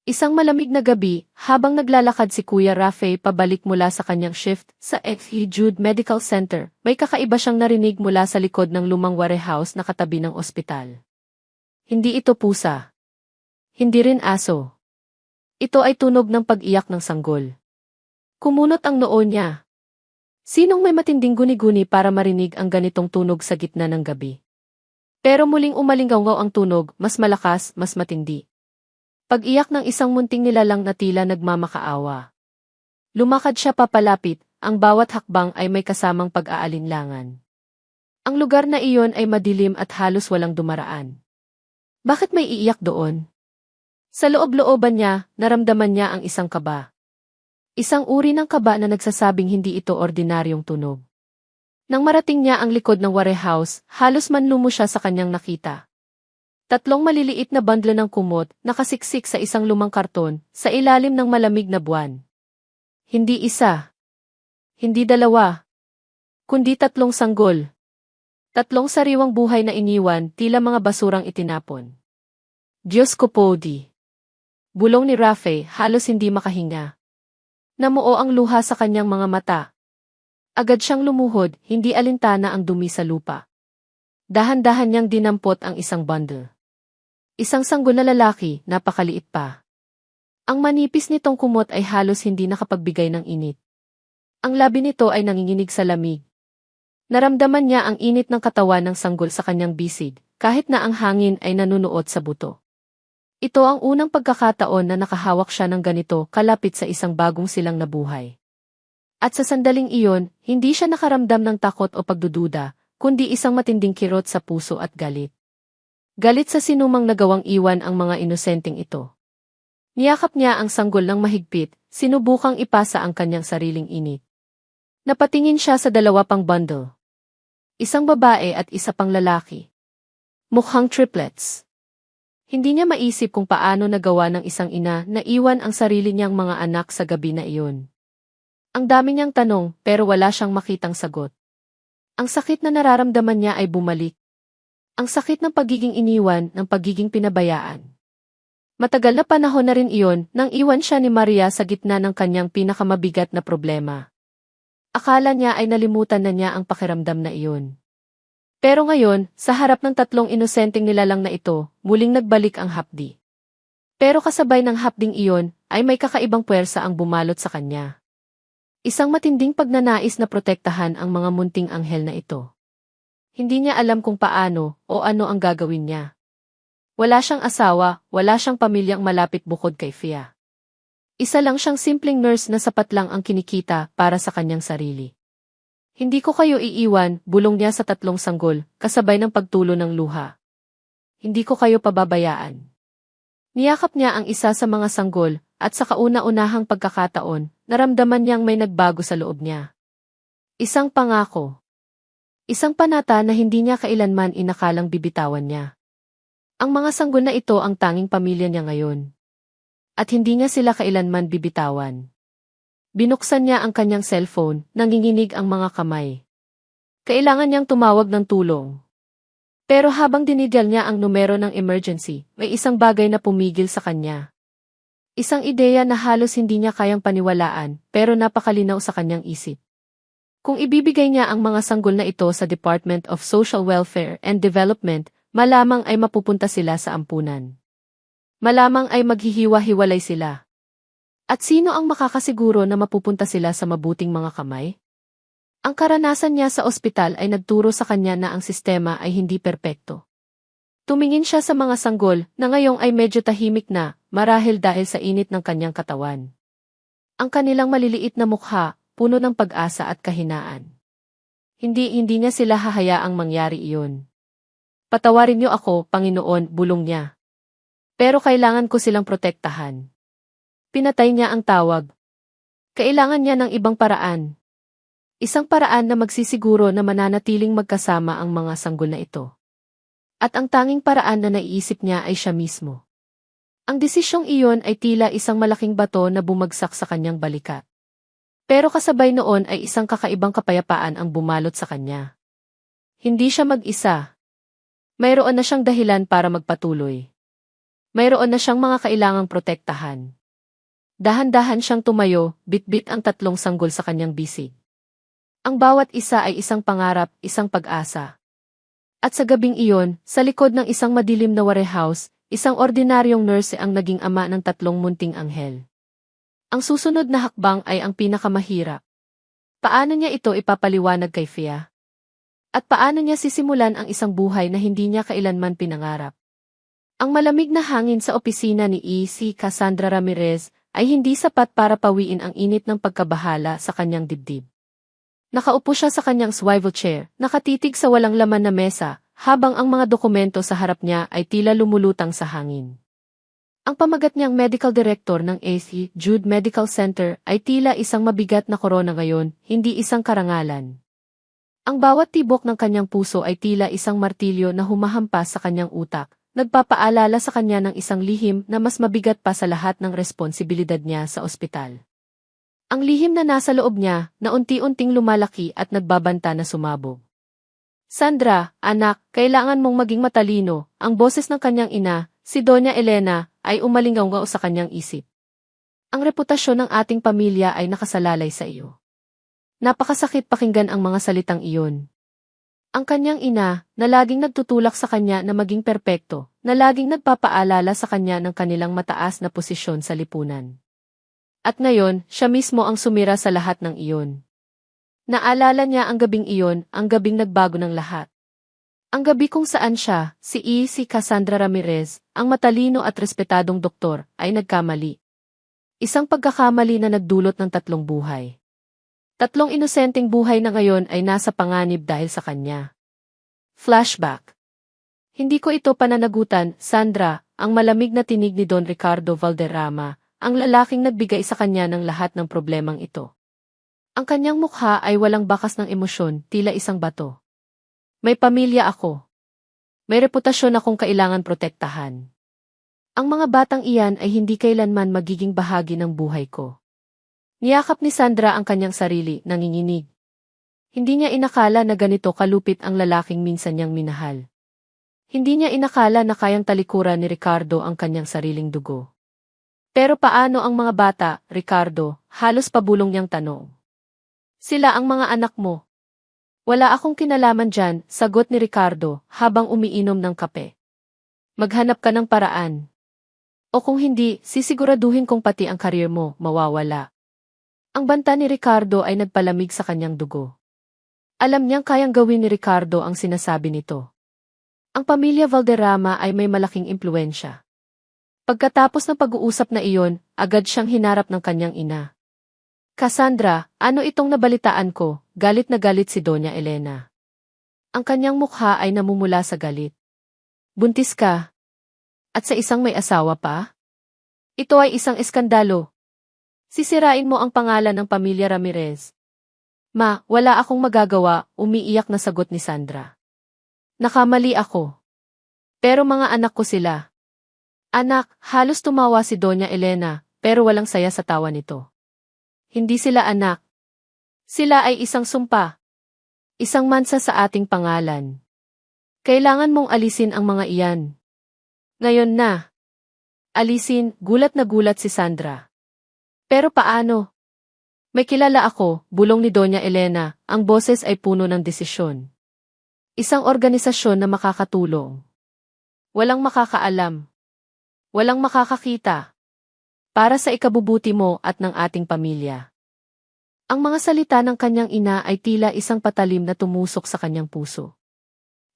Isang malamig na gabi, habang naglalakad si Kuya Rafe pabalik mula sa kanyang shift sa F.E. Jude Medical Center, may kakaiba siyang narinig mula sa likod ng lumang warehouse na katabi ng ospital. Hindi ito pusa. Hindi rin aso. Ito ay tunog ng pag-iyak ng sanggol. Kumunot ang noo niya. Sinong may matinding guni-guni para marinig ang ganitong tunog sa gitna ng gabi? Pero muling umalingaw ang tunog, mas malakas, mas matindi. Pag-iyak ng isang munting nilalang na tila nagmamakaawa. Lumakad siya papalapit, ang bawat hakbang ay may kasamang pag-aalinlangan. Ang lugar na iyon ay madilim at halos walang dumaraan. Bakit may iiyak doon? Sa loob-looban niya, naramdaman niya ang isang kaba. Isang uri ng kaba na nagsasabing hindi ito ordinaryong tunog. Nang marating niya ang likod ng warehouse, halos manlumo siya sa kanyang nakita. 3 maliliit na bundle ng kumot, nakasiksik sa isang lumang karton, sa ilalim ng malamig na buwan. Hindi isa. Hindi 2. Kundi 3 sanggol. 3 sariwang buhay na iniwan, tila mga basurang itinapon. Diyos ko po di. Bulong ni Rafe, halos hindi makahinga. Namuo ang luha sa kanyang mga mata. Agad siyang lumuhod, hindi alintana ang dumi sa lupa. Dahan-dahan niyang dinampot ang isang bundle. Isang sanggol na lalaki, napakaliit pa. Ang manipis nitong kumot ay halos hindi nakapagbigay ng init. Ang labi nito ay nanginginig sa lamig. Naramdaman niya ang init ng katawan ng sanggol sa kanyang bisig, kahit na ang hangin ay nanunuot sa buto. Ito ang unang pagkakataon na nakahawak siya ng ganito kalapit sa isang bagong silang nabuhay. At sa sandaling iyon, hindi siya nakaramdam ng takot o pagdududa, kundi isang matinding kirot sa puso at galit. Galit sa sinumang nagawang iwan ang mga inosenteng ito. Niyakap niya ang sanggol ng mahigpit, sinubukang ipasa ang kanyang sariling init. Napatingin siya sa 2 pang bundle. Isang babae at isa pang lalaki. Mukhang triplets. Hindi niya maisip kung paano nagawa ng isang ina na iwan ang sarili niyang mga anak sa gabi na iyon. Ang dami niyang tanong pero wala siyang makitang sagot. Ang sakit na nararamdaman niya ay bumalik. Ang sakit ng pagiging iniwan, ng pagiging pinabayaan. Matagal na panahon na rin iyon nang iwan siya ni Maria sa gitna ng kanyang pinakamabigat na problema. Akala niya ay nalimutan na niya ang pakiramdam na iyon. Pero ngayon, sa harap ng 3 inosenteng nilalang na ito, muling nagbalik ang hapdi. Pero kasabay ng hapding iyon, ay may kakaibang puwersa ang bumalot sa kanya. Isang matinding pagnanais na protektahan ang mga munting anghel na ito. Hindi niya alam kung paano o ano ang gagawin niya. Wala siyang asawa, wala siyang pamilyang malapit bukod kay Fia. Isa lang siyang simpleng nurse na sapat lang ang kinikita para sa kanyang sarili. Hindi ko kayo iiwan, bulong niya sa 3 sanggol, kasabay ng pagtulo ng luha. Hindi ko kayo pababayaan. Niyakap niya ang isa sa mga sanggol, at sa kauna-unahang pagkakataon, naramdaman niyang may nagbago sa loob niya. Isang pangako. Isang panata na hindi niya kailanman inakalang bibitawan niya. Ang mga sanggol na ito ang tanging pamilya niya ngayon. At hindi niya sila kailanman bibitawan. Binuksan niya ang kanyang cellphone, nanginginig ang mga kamay. Kailangan niyang tumawag ng tulong. Pero habang dinidial niya ang numero ng emergency, may isang bagay na pumigil sa kanya. Isang ideya na halos hindi niya kayang paniwalaan, pero napakalinaw sa kanyang isip. Kung ibibigay niya ang mga sanggol na ito sa Department of Social Welfare and Development, malamang ay mapupunta sila sa ampunan. Malamang ay maghihiwa-hiwalay sila. At sino ang makakasiguro na mapupunta sila sa mabuting mga kamay? Ang karanasan niya sa ospital ay nagturo sa kanya na ang sistema ay hindi perpekto. Tumingin siya sa mga sanggol na ngayong ay medyo tahimik na, marahil dahil sa init ng kanyang katawan. Ang kanilang maliliit na mukha, puno ng pag-asa at kahinaan. Hindi niya sila hahayaang mangyari iyon. Patawarin niyo ako, Panginoon, bulong niya. Pero kailangan ko silang protektahan. Pinatay niya ang tawag. Kailangan niya ng ibang paraan. Isang paraan na magsisiguro na mananatiling magkasama ang mga sanggol na ito. At ang tanging paraan na naiisip niya ay siya mismo. Ang desisyong iyon ay tila isang malaking bato na bumagsak sa kanyang balikat. Pero kasabay noon ay isang kakaibang kapayapaan ang bumalot sa kanya. Hindi siya mag-isa. Mayroon na siyang dahilan para magpatuloy. Mayroon na siyang mga kailangang protektahan. Dahan-dahan siyang tumayo, bitbit ang 3 sanggol sa kanyang bisig. Ang bawat isa ay isang pangarap, isang pag-asa. At sa gabing iyon, sa likod ng isang madilim na warehouse, isang ordinaryong nurse ang naging ama ng 3 munting anghel. Ang susunod na hakbang ay ang pinakamahirap. Paano niya ito ipapaliwanag kay Fia? At paano niya sisimulan ang isang buhay na hindi niya kailanman pinangarap? Ang malamig na hangin sa opisina ni si Cassandra Ramirez ay hindi sapat para pawiin ang init ng pagkabahala sa kanyang dibdib. Nakaupo siya sa kanyang swivel chair, nakatitig sa walang laman na mesa, habang ang mga dokumento sa harap niya ay tila lumulutang sa hangin. Ang pamagat niyang medical director ng St. Jude Medical Center ay tila isang mabigat na korona ngayon, hindi isang karangalan. Ang bawat tibok ng kanyang puso ay tila isang martilyo na humahampas sa kanyang utak, nagpapaalala sa kanya ng isang lihim na mas mabigat pa sa lahat ng responsibilidad niya sa ospital. Ang lihim na nasa loob niya, na unti-unting lumalaki at nagbabanta na sumabog. Sandra, anak, kailangan mong maging matalino, ang boses ng kanyang ina, si Doña Elena, ay umalingaw sa kanyang isip. Ang reputasyon ng ating pamilya ay nakasalalay sa iyo. Napakasakit pakinggan ang mga salitang iyon. Ang kanyang ina, na laging nagtutulak sa kanya na maging perpekto, na laging nagpapaalala sa kanya ng kanilang mataas na posisyon sa lipunan. At ngayon, siya mismo ang sumira sa lahat ng iyon. Naalala niya ang gabing iyon, ang gabing nagbago ng lahat. Ang gabi kung saan siya, si Cassandra Ramirez, ang matalino at respetadong doktor, ay nagkamali. Isang pagkakamali na nagdulot ng 3 buhay. 3 inosenteng buhay na ngayon ay nasa panganib dahil sa kanya. Flashback. Hindi ko ito pananagutan, Sandra, ang malamig na tinig ni Don Ricardo Valderrama, ang lalaking nagbigay sa kanya ng lahat ng problemang ito. Ang kanyang mukha ay walang bakas ng emosyon, tila isang bato. May pamilya ako. May reputasyon akong kailangan protektahan. Ang mga batang iyan ay hindi kailanman magiging bahagi ng buhay ko. Niyakap ni Sandra ang kanyang sarili, nanginginig. Hindi niya inakala na ganito kalupit ang lalaking minsan niyang minahal. Hindi niya inakala na kayang talikuran ni Ricardo ang kanyang sariling dugo. Pero paano ang mga bata, Ricardo? Halos pabulong niyang tanong. Sila ang mga anak mo. Wala akong kinalaman dyan, sagot ni Ricardo, habang umiinom ng kape. Maghanap ka ng paraan. O kung hindi, sisiguraduhin kong pati ang karir mo, mawawala. Ang banta ni Ricardo ay nagpalamig sa kanyang dugo. Alam niyang kayang gawin ni Ricardo ang sinasabi nito. Ang pamilya Valderrama ay may malaking impluensya. Pagkatapos ng pag-uusap na iyon, agad siyang hinarap ng kanyang ina. Cassandra, ano itong nabalitaan ko? Galit na galit si Doña Elena. Ang kanyang mukha ay namumula sa galit. Buntis ka? At sa isang may asawa pa? Ito ay isang eskandalo. Sisirain mo ang pangalan ng pamilya Ramirez. Ma, wala akong magagawa, umiiyak na sagot ni Sandra. Nakamali ako. Pero mga anak ko sila. Anak, halos tumawa si Doña Elena, pero walang saya sa tawa nito. Hindi sila anak. Sila ay isang sumpa. Isang mansa sa ating pangalan. Kailangan mong alisin ang mga iyan. Ngayon na. Alisin, gulat na gulat si Sandra. Pero paano? May kilala ako, bulong ni Doña Elena, ang boses ay puno ng desisyon. Isang organisasyon na makakatulong. Walang makakaalam. Walang makakakita. Para sa ikabubuti mo at ng ating pamilya. Ang mga salita ng kanyang ina ay tila isang patalim na tumusok sa kanyang puso.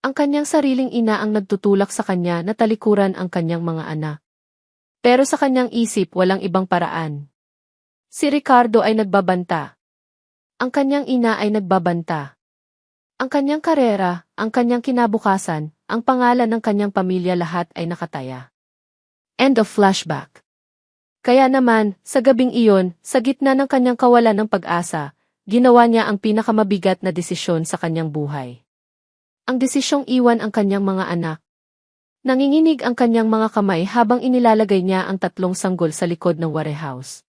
Ang kanyang sariling ina ang nagtutulak sa kanya na talikuran ang kanyang mga anak. Pero sa kanyang isip walang ibang paraan. Si Ricardo ay nagbabanta. Ang kanyang ina ay nagbabanta. Ang kanyang karera, ang kanyang kinabukasan, ang pangalan ng kanyang pamilya lahat ay nakataya. End of flashback. Kaya naman, sa gabing iyon, sa gitna ng kanyang kawalan ng pag-asa, ginawa niya ang pinakamabigat na desisyon sa kanyang buhay. Ang desisyong iwan ang kanyang mga anak. Nanginginig ang kanyang mga kamay habang inilalagay niya ang 3 sanggol sa likod ng warehouse.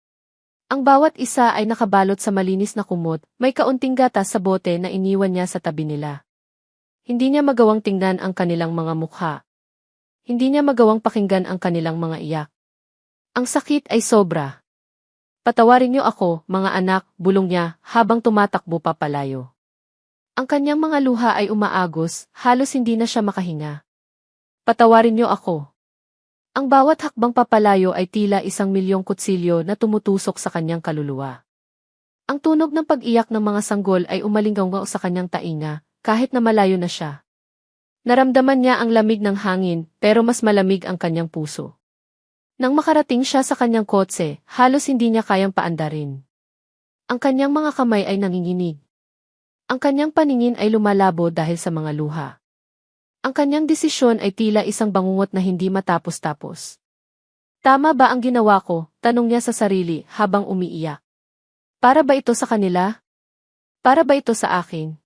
Ang bawat isa ay nakabalot sa malinis na kumot, may kaunting gatas sa bote na iniwan niya sa tabi nila. Hindi niya magawang tingnan ang kanilang mga mukha. Hindi niya magawang pakinggan ang kanilang mga iyak. Ang sakit ay sobra. Patawarin niyo ako, mga anak, bulong niya, habang tumatakbo papalayo. Ang kanyang mga luha ay umaagos, halos hindi na siya makahinga. Patawarin niyo ako. Ang bawat hakbang papalayo ay tila 1,000,000 kutsilyo na tumutusok sa kanyang kaluluwa. Ang tunog ng pag-iyak ng mga sanggol ay umalinggaw sa kanyang tainga, kahit na malayo na siya. Naramdaman niya ang lamig ng hangin, pero mas malamig ang kanyang puso. Nang makarating siya sa kanyang kotse, halos hindi niya kayang paandarin. Ang kanyang mga kamay ay nanginginig. Ang kanyang paningin ay lumalabo dahil sa mga luha. Ang kanyang desisyon ay tila isang bangungot na hindi matapos-tapos. Tama ba ang ginawa ko? Tanong niya sa sarili habang umiiyak. Para ba ito sa kanila? Para ba ito sa akin?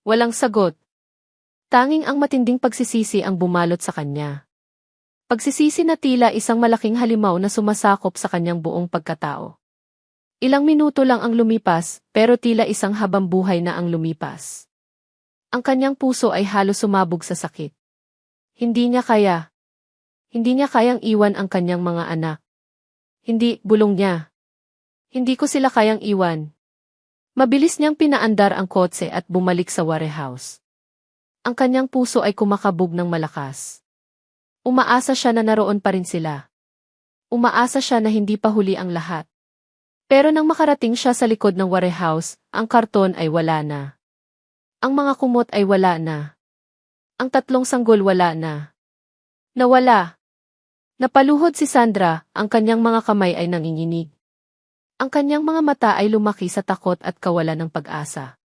Walang sagot. Tanging ang matinding pagsisisi ang bumalot sa kanya. Pagsisisi na tila isang malaking halimaw na sumasakop sa kanyang buong pagkatao. Ilang minuto lang ang lumipas, pero tila isang habang buhay na ang lumipas. Ang kanyang puso ay halos sumabog sa sakit. Hindi niya kayang iwan ang kanyang mga anak. Hindi, bulong niya. Hindi ko sila kayang iwan. Mabilis niyang pinaandar ang kotse at bumalik sa warehouse. Ang kanyang puso ay kumakabog ng malakas. Umaasa siya na naroon pa rin sila. Umaasa siya na hindi pa huli ang lahat. Pero nang makarating siya sa likod ng warehouse, ang karton ay wala na. Ang mga kumot ay wala na. Ang 3 sanggol wala na. Nawala. Napaluhod si Sandra, ang kanyang mga kamay ay nanginginig. Ang kanyang mga mata ay lumaki sa takot at kawalan ng pag-asa.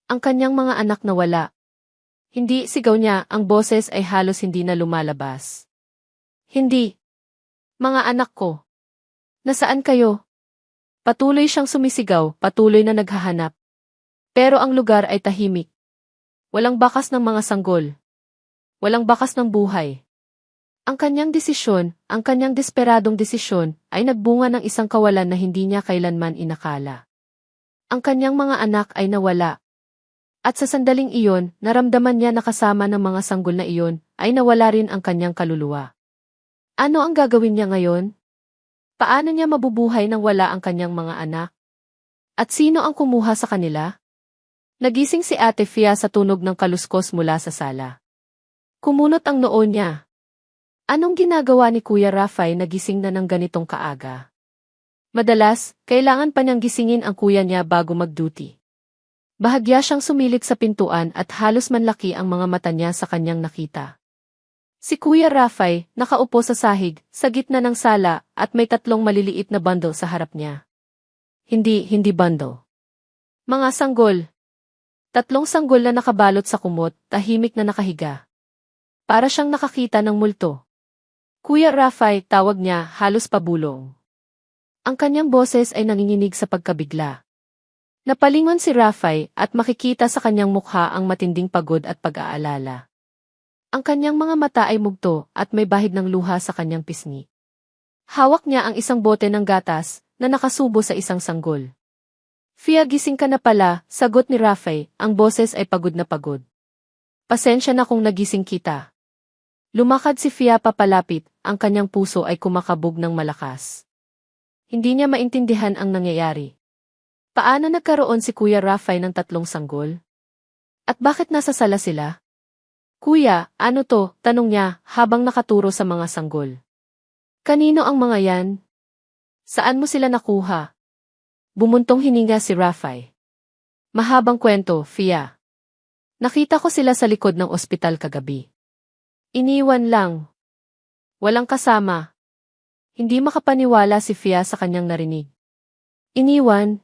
Ang kanyang mga anak nawala. Hindi, sigaw niya, ang boses ay halos hindi na lumalabas. Hindi. Mga anak ko. Nasaan kayo? Patuloy siyang sumisigaw, patuloy na naghahanap. Pero ang lugar ay tahimik. Walang bakas ng mga sanggol. Walang bakas ng buhay. Ang kanyang desisyon, ang kanyang desperadong desisyon, ay nagbunga ng isang kawalan na hindi niya kailanman inakala. Ang kanyang mga anak ay nawala. At sa sandaling iyon, naramdaman niya na kasama ng mga sanggol na iyon, ay nawala rin ang kanyang kaluluwa. Ano ang gagawin niya ngayon? Paano niya mabubuhay nang wala ang kanyang mga anak? At sino ang kumuha sa kanila? Nagising si Ate Fia sa tunog ng kaluskos mula sa sala. Kumunot ang noo niya. Anong ginagawa ni Kuya Rafay na gising na ng ganitong kaaga? Madalas, kailangan pa niyang gisingin ang kuya niya bago mag-duty. Bahagya siyang sumilip sa pintuan at halos manlaki ang mga mata niya sa kanyang nakita. Si Kuya Rafay, nakaupo sa sahig, sa gitna ng sala, at may 3 maliliit na bundle sa harap niya. Hindi bundle. Mga sanggol. 3 sanggol na nakabalot sa kumot, tahimik na nakahiga. Para siyang nakakita ng multo. Kuya Rafay, tawag niya, halos pabulong. Ang kanyang boses ay nanginginig sa pagkabigla. Napalingon si Rafay at makikita sa kanyang mukha ang matinding pagod at pag-aalala. Ang kanyang mga mata ay mugto at may bahid ng luha sa kanyang pisngi. Hawak niya ang isang bote ng gatas na nakasubo sa isang sanggol. Fia, gising ka na pala, sagot ni Rafay, ang boses ay pagod na pagod. Pasensya na kung nagising kita. Lumakad si Fia papalapit, ang kanyang puso ay kumakabog ng malakas. Hindi niya maintindihan ang nangyayari. Paano nagkaroon si Kuya Rafay ng 3 sanggol? At bakit nasa sala sila? Kuya, ano to? Tanong niya habang nakaturo sa mga sanggol. Kanino ang mga yan? Saan mo sila nakuha? Bumuntong hininga si Rafay. Mahabang kwento, Fia. Nakita ko sila sa likod ng ospital kagabi. Iniwan lang. Walang kasama. Hindi makapaniwala si Fia sa kanyang narinig. Iniwan?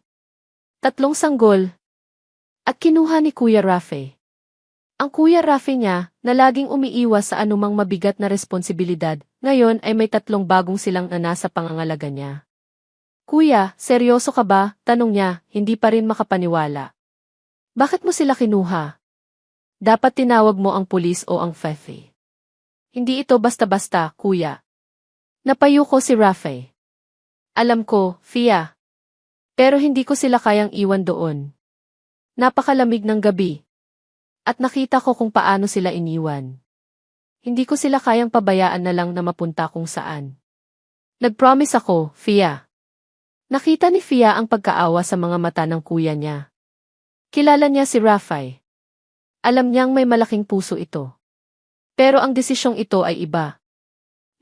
3 sanggol. At kinuha ni Kuya Rafay. Ang Kuya Rafay niya, na laging umiiwas sa anumang mabigat na responsibilidad, ngayon ay may 3 bagong silang na nasa pangangalaga niya. Kuya, seryoso ka ba? Tanong niya, hindi pa rin makapaniwala. Bakit mo sila kinuha? Dapat tinawag mo ang pulis o ang FEFE. Hindi ito basta-basta, kuya. Napayuko si Rafay. Alam ko, Fia. Pero hindi ko sila kayang iwan doon. Napakalamig ng gabi. At nakita ko kung paano sila iniwan. Hindi ko sila kayang pabayaan na lang na mapunta kung saan. Nag-promise ako, Fia. Nakita ni Fia ang pagkaawa sa mga mata ng kuya niya. Kilala niya si Rafay. Alam niyang may malaking puso ito. Pero ang desisyong ito ay iba.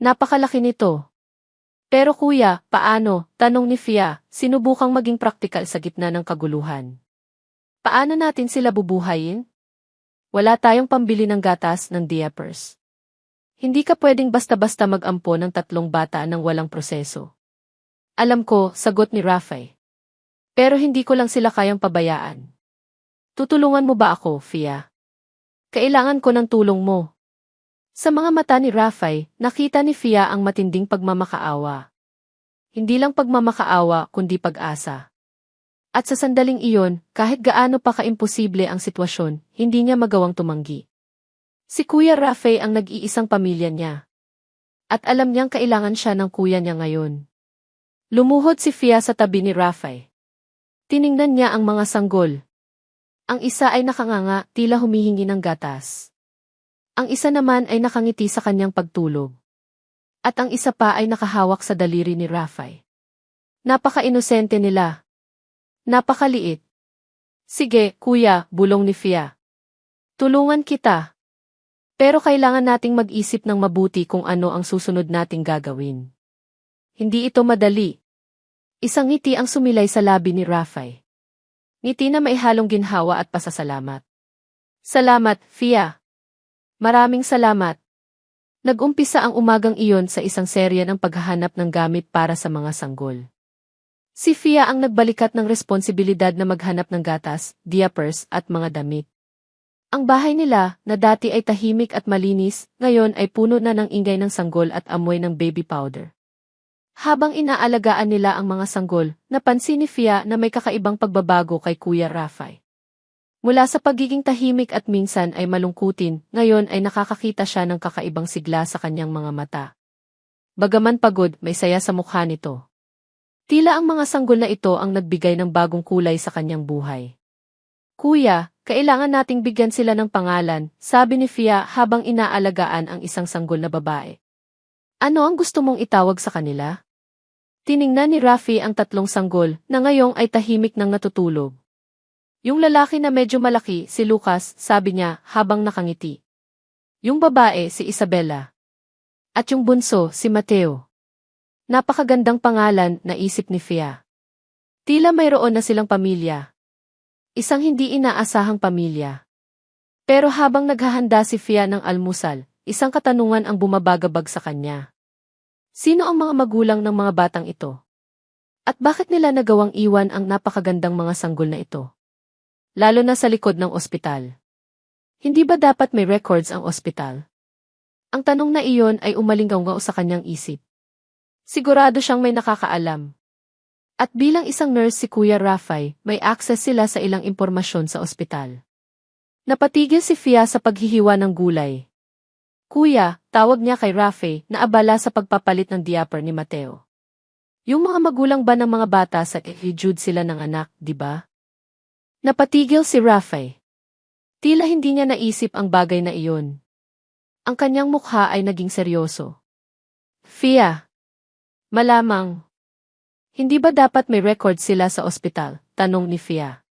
Napakalaki nito. Pero kuya, paano? Tanong ni Fia, sinubukang maging praktikal sa gitna ng kaguluhan. Paano natin sila bubuhayin? Wala tayong pambili ng gatas ng diapers. Hindi ka pwedeng basta-basta mag-ampo ng 3 bata nang walang proseso. Alam ko, sagot ni Rafay. Pero hindi ko lang sila kayang pabayaan. Tutulungan mo ba ako, Fia? Kailangan ko ng tulong mo. Sa mga mata ni Rafay, nakita ni Fia ang matinding pagmamakaawa. Hindi lang pagmamakaawa kundi pag-asa. At sa sandaling iyon, kahit gaano pa kaimposible ang sitwasyon, hindi niya magawang tumanggi. Si Kuya Rafay ang nag-iisang pamilya niya. At alam niyang kailangan siya ng kuya niya ngayon. Lumuhod si Fia sa tabi ni Rafay. Tiningnan niya ang mga sanggol. Ang isa ay nakanganga, tila humihingi ng gatas. Ang isa naman ay nakangiti sa kanyang pagtulog. At ang isa pa ay nakahawak sa daliri ni Rafay. Napaka-inosente nila. Napakaliit. Sige, kuya, bulong ni Fia. Tulungan kita. Pero kailangan nating mag-isip ng mabuti kung ano ang susunod nating gagawin. Hindi ito madali. Isang ngiti ang sumilay sa labi ni Rafay. Ngiti na may halong ginhawa at pasasalamat. Salamat, Fia. Maraming salamat. Nag-umpisa ang umagang iyon sa isang serya ng paghahanap ng gamit para sa mga sanggol. Si Fia ang nagbalikat ng responsibilidad na maghanap ng gatas, diapers at mga damit. Ang bahay nila, na dati ay tahimik at malinis, ngayon ay puno na ng ingay ng sanggol at amoy ng baby powder. Habang inaalagaan nila ang mga sanggol, napansin ni Fia na may kakaibang pagbabago kay Kuya Rafay. Mula sa pagiging tahimik at minsan ay malungkutin, ngayon ay nakakakita siya ng kakaibang sigla sa kanyang mga mata. Bagaman pagod, may saya sa mukha nito. Tila ang mga sanggol na ito ang nagbigay ng bagong kulay sa kanyang buhay. Kuya, kailangan nating bigyan sila ng pangalan, sabi ni Fia habang inaalagaan ang isang sanggol na babae. Ano ang gusto mong itawag sa kanila? Tiningnan ni Rafi ang 3 sanggol na ngayong ay tahimik nang natutulog. Yung lalaki na medyo malaki, si Lucas, sabi niya habang nakangiti. Yung babae, si Isabella. At yung bunso, si Mateo. Napakagandang pangalan, naisip ni Fia. Tila mayroon na silang pamilya. Isang hindi inaasahang pamilya. Pero habang naghahanda si Fia ng almusal, isang katanungan ang bumabagabag sa kanya. Sino ang mga magulang ng mga batang ito? At bakit nila nagawang iwan ang napakagandang mga sanggol na ito? Lalo na sa likod ng ospital. Hindi ba dapat may records ang ospital? Ang tanong na iyon ay umalinggaw sa kanyang isip. Sigurado siyang may nakakaalam. At bilang isang nurse si Kuya Rafay, may access sila sa ilang impormasyon sa ospital. Napatigil si Fia sa paghihiwa ng gulay. Kuya, tawag niya kay Rafay na abala sa pagpapalit ng diaper ni Mateo. Yung mga magulang ba ng mga bata sa Jude sila ng anak, di ba? Napatigil si Rafay. Tila hindi niya naisip ang bagay na iyon. Ang kanyang mukha ay naging seryoso. Fia. Malamang. Hindi ba dapat may record sila sa ospital? Tanong ni Fia.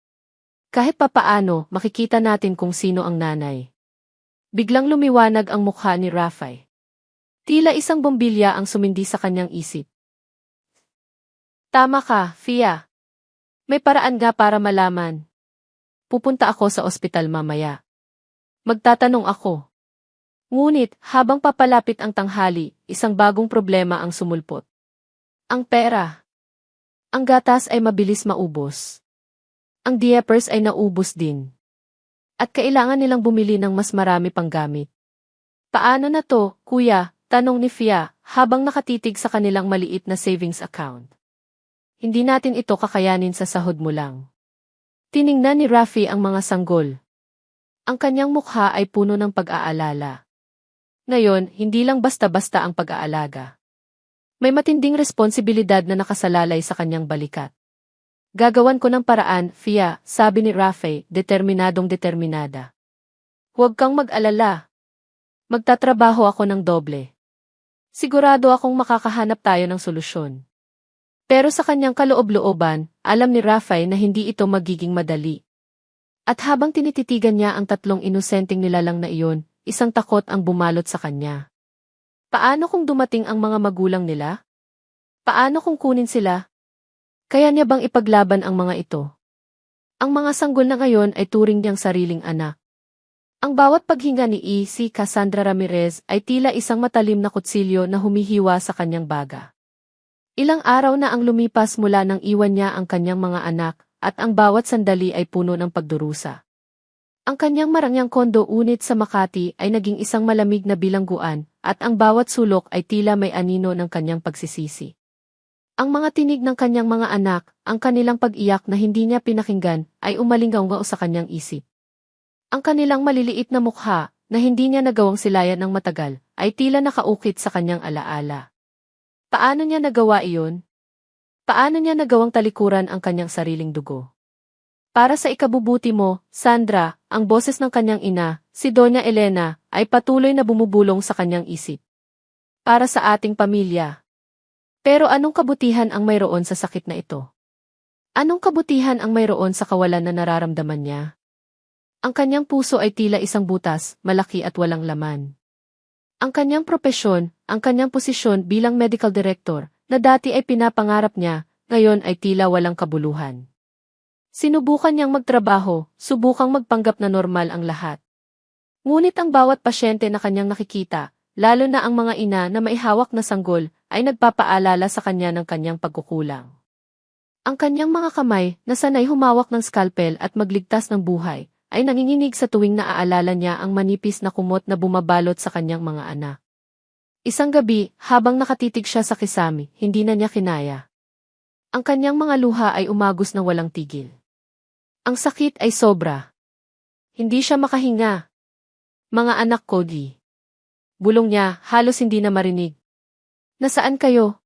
Kahit papaano, makikita natin kung sino ang nanay. Biglang lumiwanag ang mukha ni Rafay. Tila isang bombilya ang sumindi sa kanyang isip. Tama ka, Fia. May paraan nga para malaman. Pupunta ako sa ospital mamaya. Magtatanong ako. Ngunit, habang papalapit ang tanghali, isang bagong problema ang sumulpot. Ang pera. Ang gatas ay mabilis maubos. Ang diapers ay naubos din. At kailangan nilang bumili ng mas marami pang gamit. Paano na to, kuya? Tanong ni Fia, habang nakatitig sa kanilang maliit na savings account. Hindi natin ito kakayanin sa sahod mo lang. Tiningnan ni Rafi ang mga sanggol. Ang kanyang mukha ay puno ng pag-aalala. Ngayon, hindi lang basta-basta ang pag-aalaga. May matinding responsibilidad na nakasalalay sa kanyang balikat. Gagawan ko ng paraan, Fia, sabi ni Rafay, determinadong determinada. Huwag kang mag-alala. Magtatrabaho ako ng doble. Sigurado akong makakahanap tayo ng solusyon. Pero sa kanyang kaloob-looban, alam ni Rafael na hindi ito magiging madali. At habang tinititigan niya ang tatlong inosenteng nilalang na iyon, isang takot ang bumalot sa kanya. Paano kung dumating ang mga magulang nila? Paano kung kunin sila? Kaya niya bang ipaglaban ang mga ito? Ang mga sanggol na ngayon ay turing niyang sariling anak. Ang bawat paghinga ni si Cassandra Ramirez ay tila isang matalim na kutsilyo na humihiwa sa kanyang baga. Ilang araw na ang lumipas mula nang iwan niya ang kanyang mga anak, at ang bawat sandali ay puno ng pagdurusa. Ang kanyang marangyang kondo unit sa Makati ay naging isang malamig na bilangguan, at ang bawat sulok ay tila may anino ng kanyang pagsisisi. Ang mga tinig ng kanyang mga anak, ang kanilang pag-iyak na hindi niya pinakinggan, ay umalingaw sa kanyang isip. Ang kanilang maliliit na mukha, na hindi niya nagawang silayan ng matagal, ay tila nakaukit sa kanyang alaala. Paano niya nagawa iyon? Paano niya nagawang talikuran ang kanyang sariling dugo? Para sa ikabubuti mo, Sandra, ang boses ng kanyang ina, si Doña Elena, ay patuloy na bumubulong sa kanyang isip. Para sa ating pamilya. Pero anong kabutihan ang mayroon sa sakit na ito? Anong kabutihan ang mayroon sa kawalan na nararamdaman niya? Ang kanyang puso ay tila isang butas, malaki at walang laman. Ang kanyang propesyon, ang kanyang posisyon bilang medical director, na dati ay pinapangarap niya, ngayon ay tila walang kabuluhan. Sinubukan niyang magtrabaho, subukang magpanggap na normal ang lahat. Ngunit ang bawat pasyente na kanyang nakikita, lalo na ang mga ina na may hawak na sanggol, ay nagpapaalala sa kanya ng kanyang pagkukulang. Ang kanyang mga kamay, na sanay humawak ng scalpel at magligtas ng buhay, ay nanginginig sa tuwing naaalala niya ang manipis na kumot na bumabalot sa kanyang mga anak. Isang gabi, habang nakatitig siya sa kisame, hindi na niya kinaya. Ang kanyang mga luha ay umagos na walang tigil. Ang sakit ay sobra. Hindi siya makahinga. Mga anak ko di. Bulong niya, halos hindi na marinig. Nasaan kayo?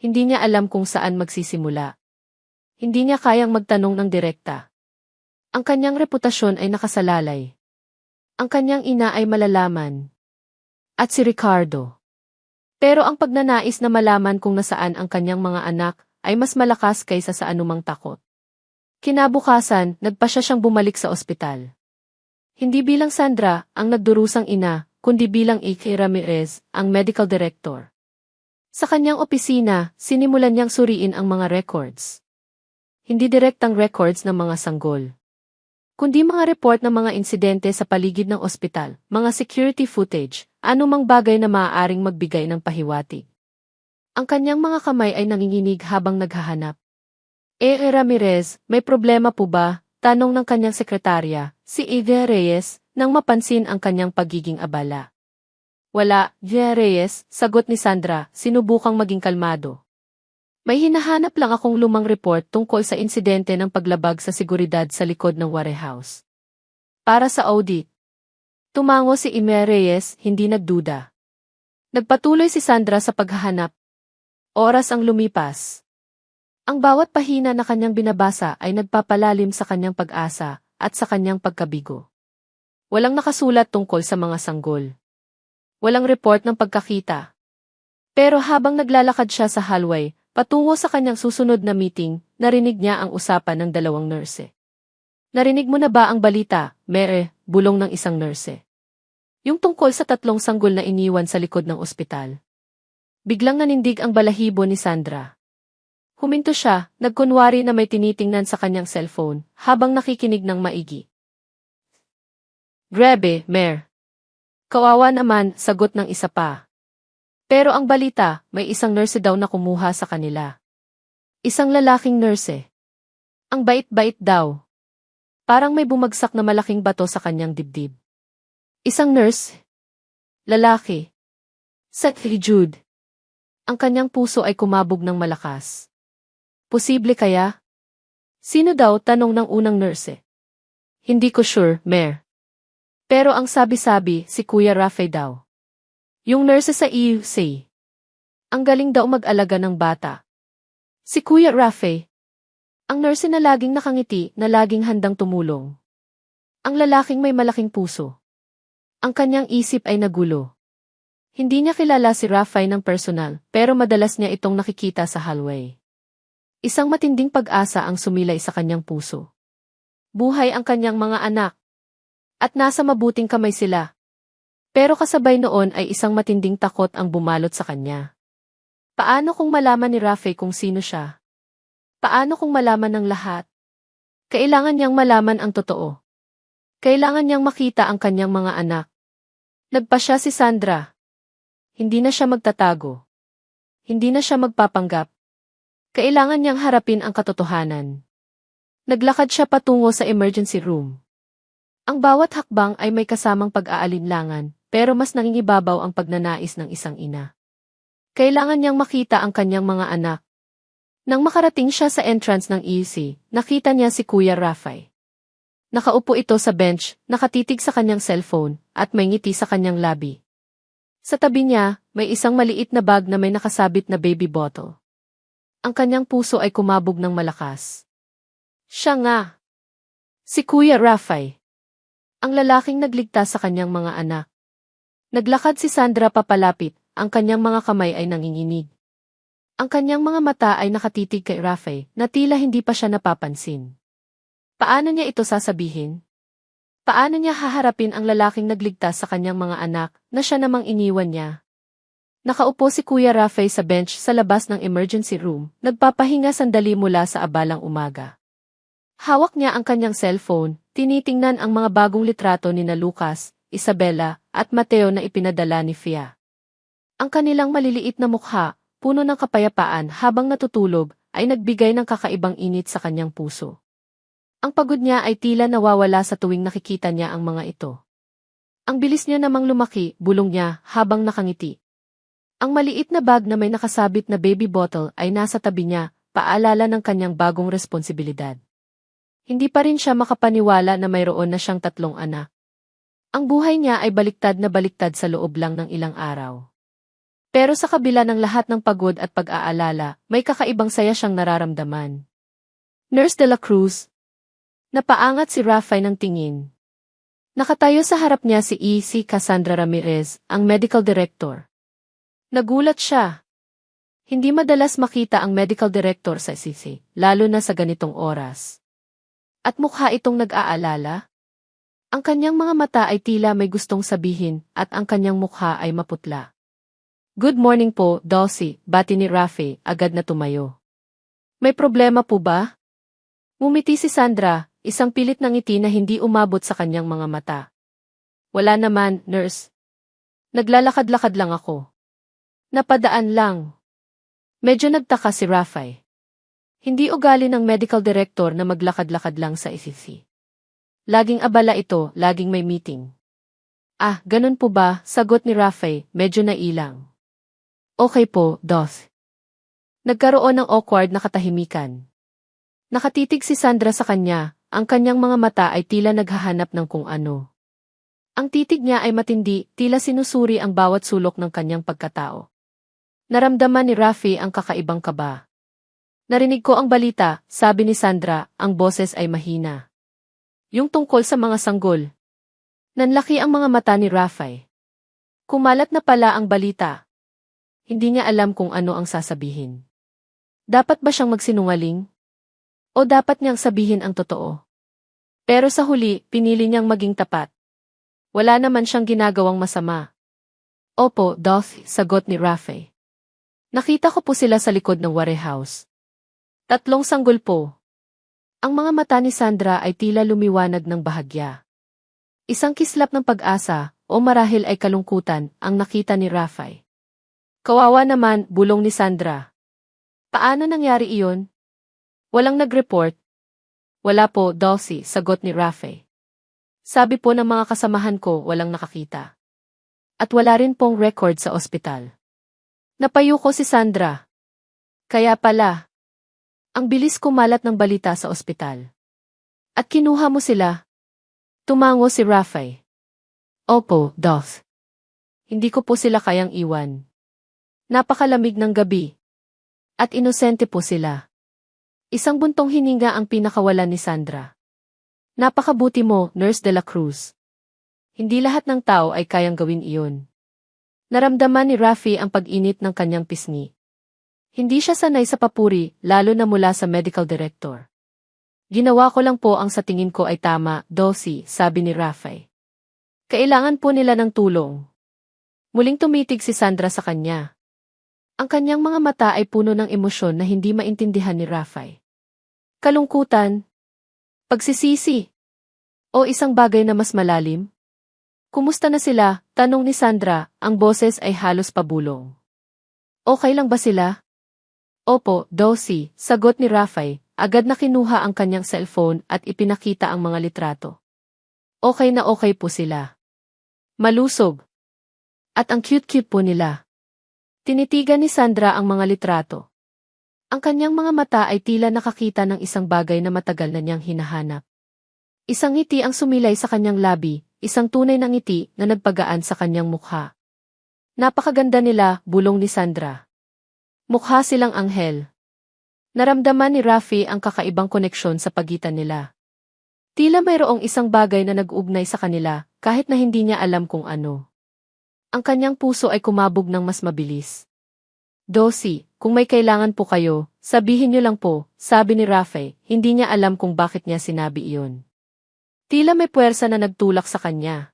Hindi niya alam kung saan magsisimula. Hindi niya kayang magtanong ng direkta. Ang kanyang reputasyon ay nakasalalay. Ang kanyang ina ay malalaman. At si Ricardo. Pero ang pagnanais na malaman kung nasaan ang kanyang mga anak ay mas malakas kaysa sa anumang takot. Kinabukasan, nagpasya siyang bumalik sa ospital. Hindi bilang Sandra, ang nagdurusang ina, kundi bilang Ramirez, ang medical director. Sa kanyang opisina, sinimulan niyang suriin ang mga records. Hindi direktang records ng mga sanggol, kundi mga report ng mga insidente sa paligid ng ospital, mga security footage, anumang bagay na maaaring magbigay ng pahiwatig. Ang kanyang mga kamay ay nanginginig habang naghahanap. Ramirez, may problema po ba? Tanong ng kanyang sekretarya, si Eva Reyes, nang mapansin ang kanyang pagiging abala. Wala, Reyes, sagot ni Sandra, sinubukang maging kalmado. May hinahanap lang akong lumang report tungkol sa insidente ng paglabag sa seguridad sa likod ng warehouse. Para sa audit. Tumango si Eva Reyes, hindi nagduda. Nagpatuloy si Sandra sa paghahanap. Oras ang lumipas. Ang bawat pahina na kanyang binabasa ay nagpapalalim sa kanyang pag-asa at sa kanyang pagkabigo. Walang nakasulat tungkol sa mga sanggol. Walang report ng pagkakita. Pero habang naglalakad siya sa hallway, patungo sa kanyang susunod na meeting, narinig niya ang usapan ng dalawang nurse. Narinig mo na ba ang balita, Mere? Bulong ng isang nurse. Yung tungkol sa tatlong sanggol na iniwan sa likod ng ospital. Biglang nanindig ang balahibo ni Sandra. Huminto siya, nagkunwari na may tinitingnan sa kanyang cellphone, habang nakikinig ng maigi. Grabe, Mere. Kawawa naman, sagot ng isa pa. Pero ang balita, may isang nurse daw na kumuha sa kanila. Isang lalaking nurse. Ang bait-bait daw. Parang may bumagsak na malaking bato sa kanyang dibdib. Isang nurse. Lalaki. Sa Jude. Ang kanyang puso ay kumabog ng malakas. Posible kaya? Sino daw, tanong ng unang nurse. Hindi ko sure, Mere. Pero ang sabi-sabi, si Kuya Rafael daw. Yung nurse sa EUC. Ang galing daw mag-alaga ng bata. Si Kuya Rafael. Ang nurse na laging nakangiti, na laging handang tumulong. Ang lalaking may malaking puso. Ang kanyang isip ay nagulo. Hindi niya kilala si Rafael ng personal, pero madalas niya itong nakikita sa hallway. Isang matinding pag-asa ang sumilay sa kanyang puso. Buhay ang kanyang mga anak. At nasa mabuting kamay sila. Pero kasabay noon ay isang matinding takot ang bumalot sa kanya. Paano kung malaman ni Rafael kung sino siya? Paano kung malaman ng lahat? Kailangan niyang malaman ang totoo. Kailangan niyang makita ang kanyang mga anak. Nagpasya si Sandra. Hindi na siya magtatago. Hindi na siya magpapanggap. Kailangan niyang harapin ang katotohanan. Naglakad siya patungo sa emergency room. Ang bawat hakbang ay may kasamang pag-aalinlangan, pero mas nangingibabaw ang pagnanais ng isang ina. Kailangan niyang makita ang kanyang mga anak. Nang makarating siya sa entrance ng EC, nakita niya si Kuya Rafael. Nakaupo ito sa bench, nakatitig sa kanyang cellphone, at may ngiti sa kanyang labi. Sa tabi niya, may isang maliit na bag na may nakasabit na baby bottle. Ang kanyang puso ay kumabog ng malakas. Siya nga. Si Kuya Rafael. Ang lalaking nagligtas sa kanyang mga anak. Naglakad si Sandra papalapit, ang kanyang mga kamay ay nanginginig. Ang kanyang mga mata ay nakatitig kay Rafael na tila hindi pa siya napapansin. Paano niya ito sasabihin? Paano niya haharapin ang lalaking nagligtas sa kanyang mga anak na siya namang iniwan niya? Nakaupo si Kuya Rafael sa bench sa labas ng emergency room, nagpapahinga sandali mula sa abalang umaga. Hawak niya ang kanyang cellphone, tinitingnan ang mga bagong litrato ni na Lucas, Isabela, at Mateo na ipinadala ni Fia. Ang kanilang maliliit na mukha, puno ng kapayapaan habang natutulog, ay nagbigay ng kakaibang init sa kanyang puso. Ang pagod niya ay tila nawawala sa tuwing nakikita niya ang mga ito. Ang bilis niya namang lumaki, bulong niya, habang nakangiti. Ang maliit na bag na may nakasabit na baby bottle ay nasa tabi niya, paalala ng kanyang bagong responsibilidad. Hindi pa rin siya makapaniwala na mayroon na siyang 3 anak. Ang buhay niya ay baliktad na baliktad sa loob lang ng ilang araw. Pero sa kabila ng lahat ng pagod at pag-aalala, may kakaibang saya siyang nararamdaman. Nurse de la Cruz. Napaangat si Rafael ng tingin. Nakatayo sa harap niya si E.C. Cassandra Ramirez, ang medical director. Nagulat siya. Hindi madalas makita ang medical director sa SCC, lalo na sa ganitong oras. At mukha itong nag-aalala. Ang kanyang mga mata ay tila may gustong sabihin at ang kanyang mukha ay maputla. Good morning po, Dulcie, bati ni Rafael, agad na tumayo. May problema po ba? Ngumiti si Sandra, isang pilit na ngiti na hindi umabot sa kanyang mga mata. Wala naman, nurse. Naglalakad-lakad lang ako. Napadaan lang. Medyo nagtaka si Rafael. Hindi ugali ng medical director na maglakad-lakad lang sa SCC. Laging abala ito, laging may meeting. Ah, ganun po ba? Sagot ni Rafael, medyo nailang. Okay po, Doth. Nagkaroon ng awkward na katahimikan. Nakatitig si Sandra sa kanya, ang kanyang mga mata ay tila naghahanap ng kung ano. Ang titig niya ay matindi, tila sinusuri ang bawat sulok ng kanyang pagkatao. Naramdaman ni Rafael ang kakaibang kaba. Narinig ko ang balita, sabi ni Sandra, ang boses ay mahina. Yung tungkol sa mga sanggol. Nanlaki ang mga mata ni Rafael. Kumalat na pala ang balita. Hindi niya alam kung ano ang sasabihin. Dapat ba siyang magsinungaling? O dapat niyang sabihin ang totoo? Pero sa huli, pinili niyang maging tapat. Wala naman siyang ginagawang masama. Opo, Doth, sagot ni Rafael. Nakita ko po sila sa likod ng warehouse. 3 sanggol po. Ang mga mata ni Sandra ay tila lumiwanag ng bahagya. Isang kislap ng pag-asa, o marahil ay kalungkutan, ang nakita ni Rafael. Kawawa naman, bulong ni Sandra. Paano nangyari iyon? Walang nag-report. Wala po, Dulcie, sagot ni Rafael. Sabi po ng mga kasamahan ko, walang nakakita. At wala rin pong record sa ospital. Napayuko si Sandra. Kaya pala. Ang bilis kumalat ng balita sa ospital. At kinuha mo sila? Tumango si Rafael. Opo, Doth. Hindi ko po sila kayang iwan. Napakalamig ng gabi. At inosente po sila. Isang buntong hininga ang pinakawalan ni Sandra. Napakabuti mo, Nurse de la Cruz. Hindi lahat ng tao ay kayang gawin iyon. Naramdaman ni Rafi ang pag-init ng kanyang pisngi. Hindi siya sanay sa papuri, lalo na mula sa medical director. Ginawa ko lang po ang sa tingin ko ay tama, Dossie, sabi ni Rafi. Kailangan po nila ng tulong. Muling tumitig si Sandra sa kanya. Ang kanyang mga mata ay puno ng emosyon na hindi maintindihan ni Rafi. Kalungkutan, pagsisisi, o isang bagay na mas malalim? Kumusta na sila? Tanong ni Sandra, ang boses ay halos pabulong. Okay lang ba sila? Opo, Dossie, sagot ni Rafi, agad na kinuha ang kanyang cellphone at ipinakita ang mga litrato. Okay na okay po sila. Malusog. At ang cute-cute po nila. Tinitigan ni Sandra ang mga litrato. Ang kanyang mga mata ay tila nakakita ng isang bagay na matagal na niyang hinahanap. Isang ngiti ang sumilay sa kanyang labi, isang tunay na ngiti na nagpagaan sa kanyang mukha. Napakaganda nila, bulong ni Sandra. Mukha silang anghel. Naramdaman ni Rafi ang kakaibang koneksyon sa pagitan nila. Tila mayroong isang bagay na nag-ugnay sa kanila, kahit na hindi niya alam kung ano. Ang kanyang puso ay kumabog ng mas mabilis. Dossie, kung may kailangan po kayo, sabihin niyo lang po, sabi ni Rafi, hindi niya alam kung bakit niya sinabi iyon. Tila may puwersa na nagtulak sa kanya.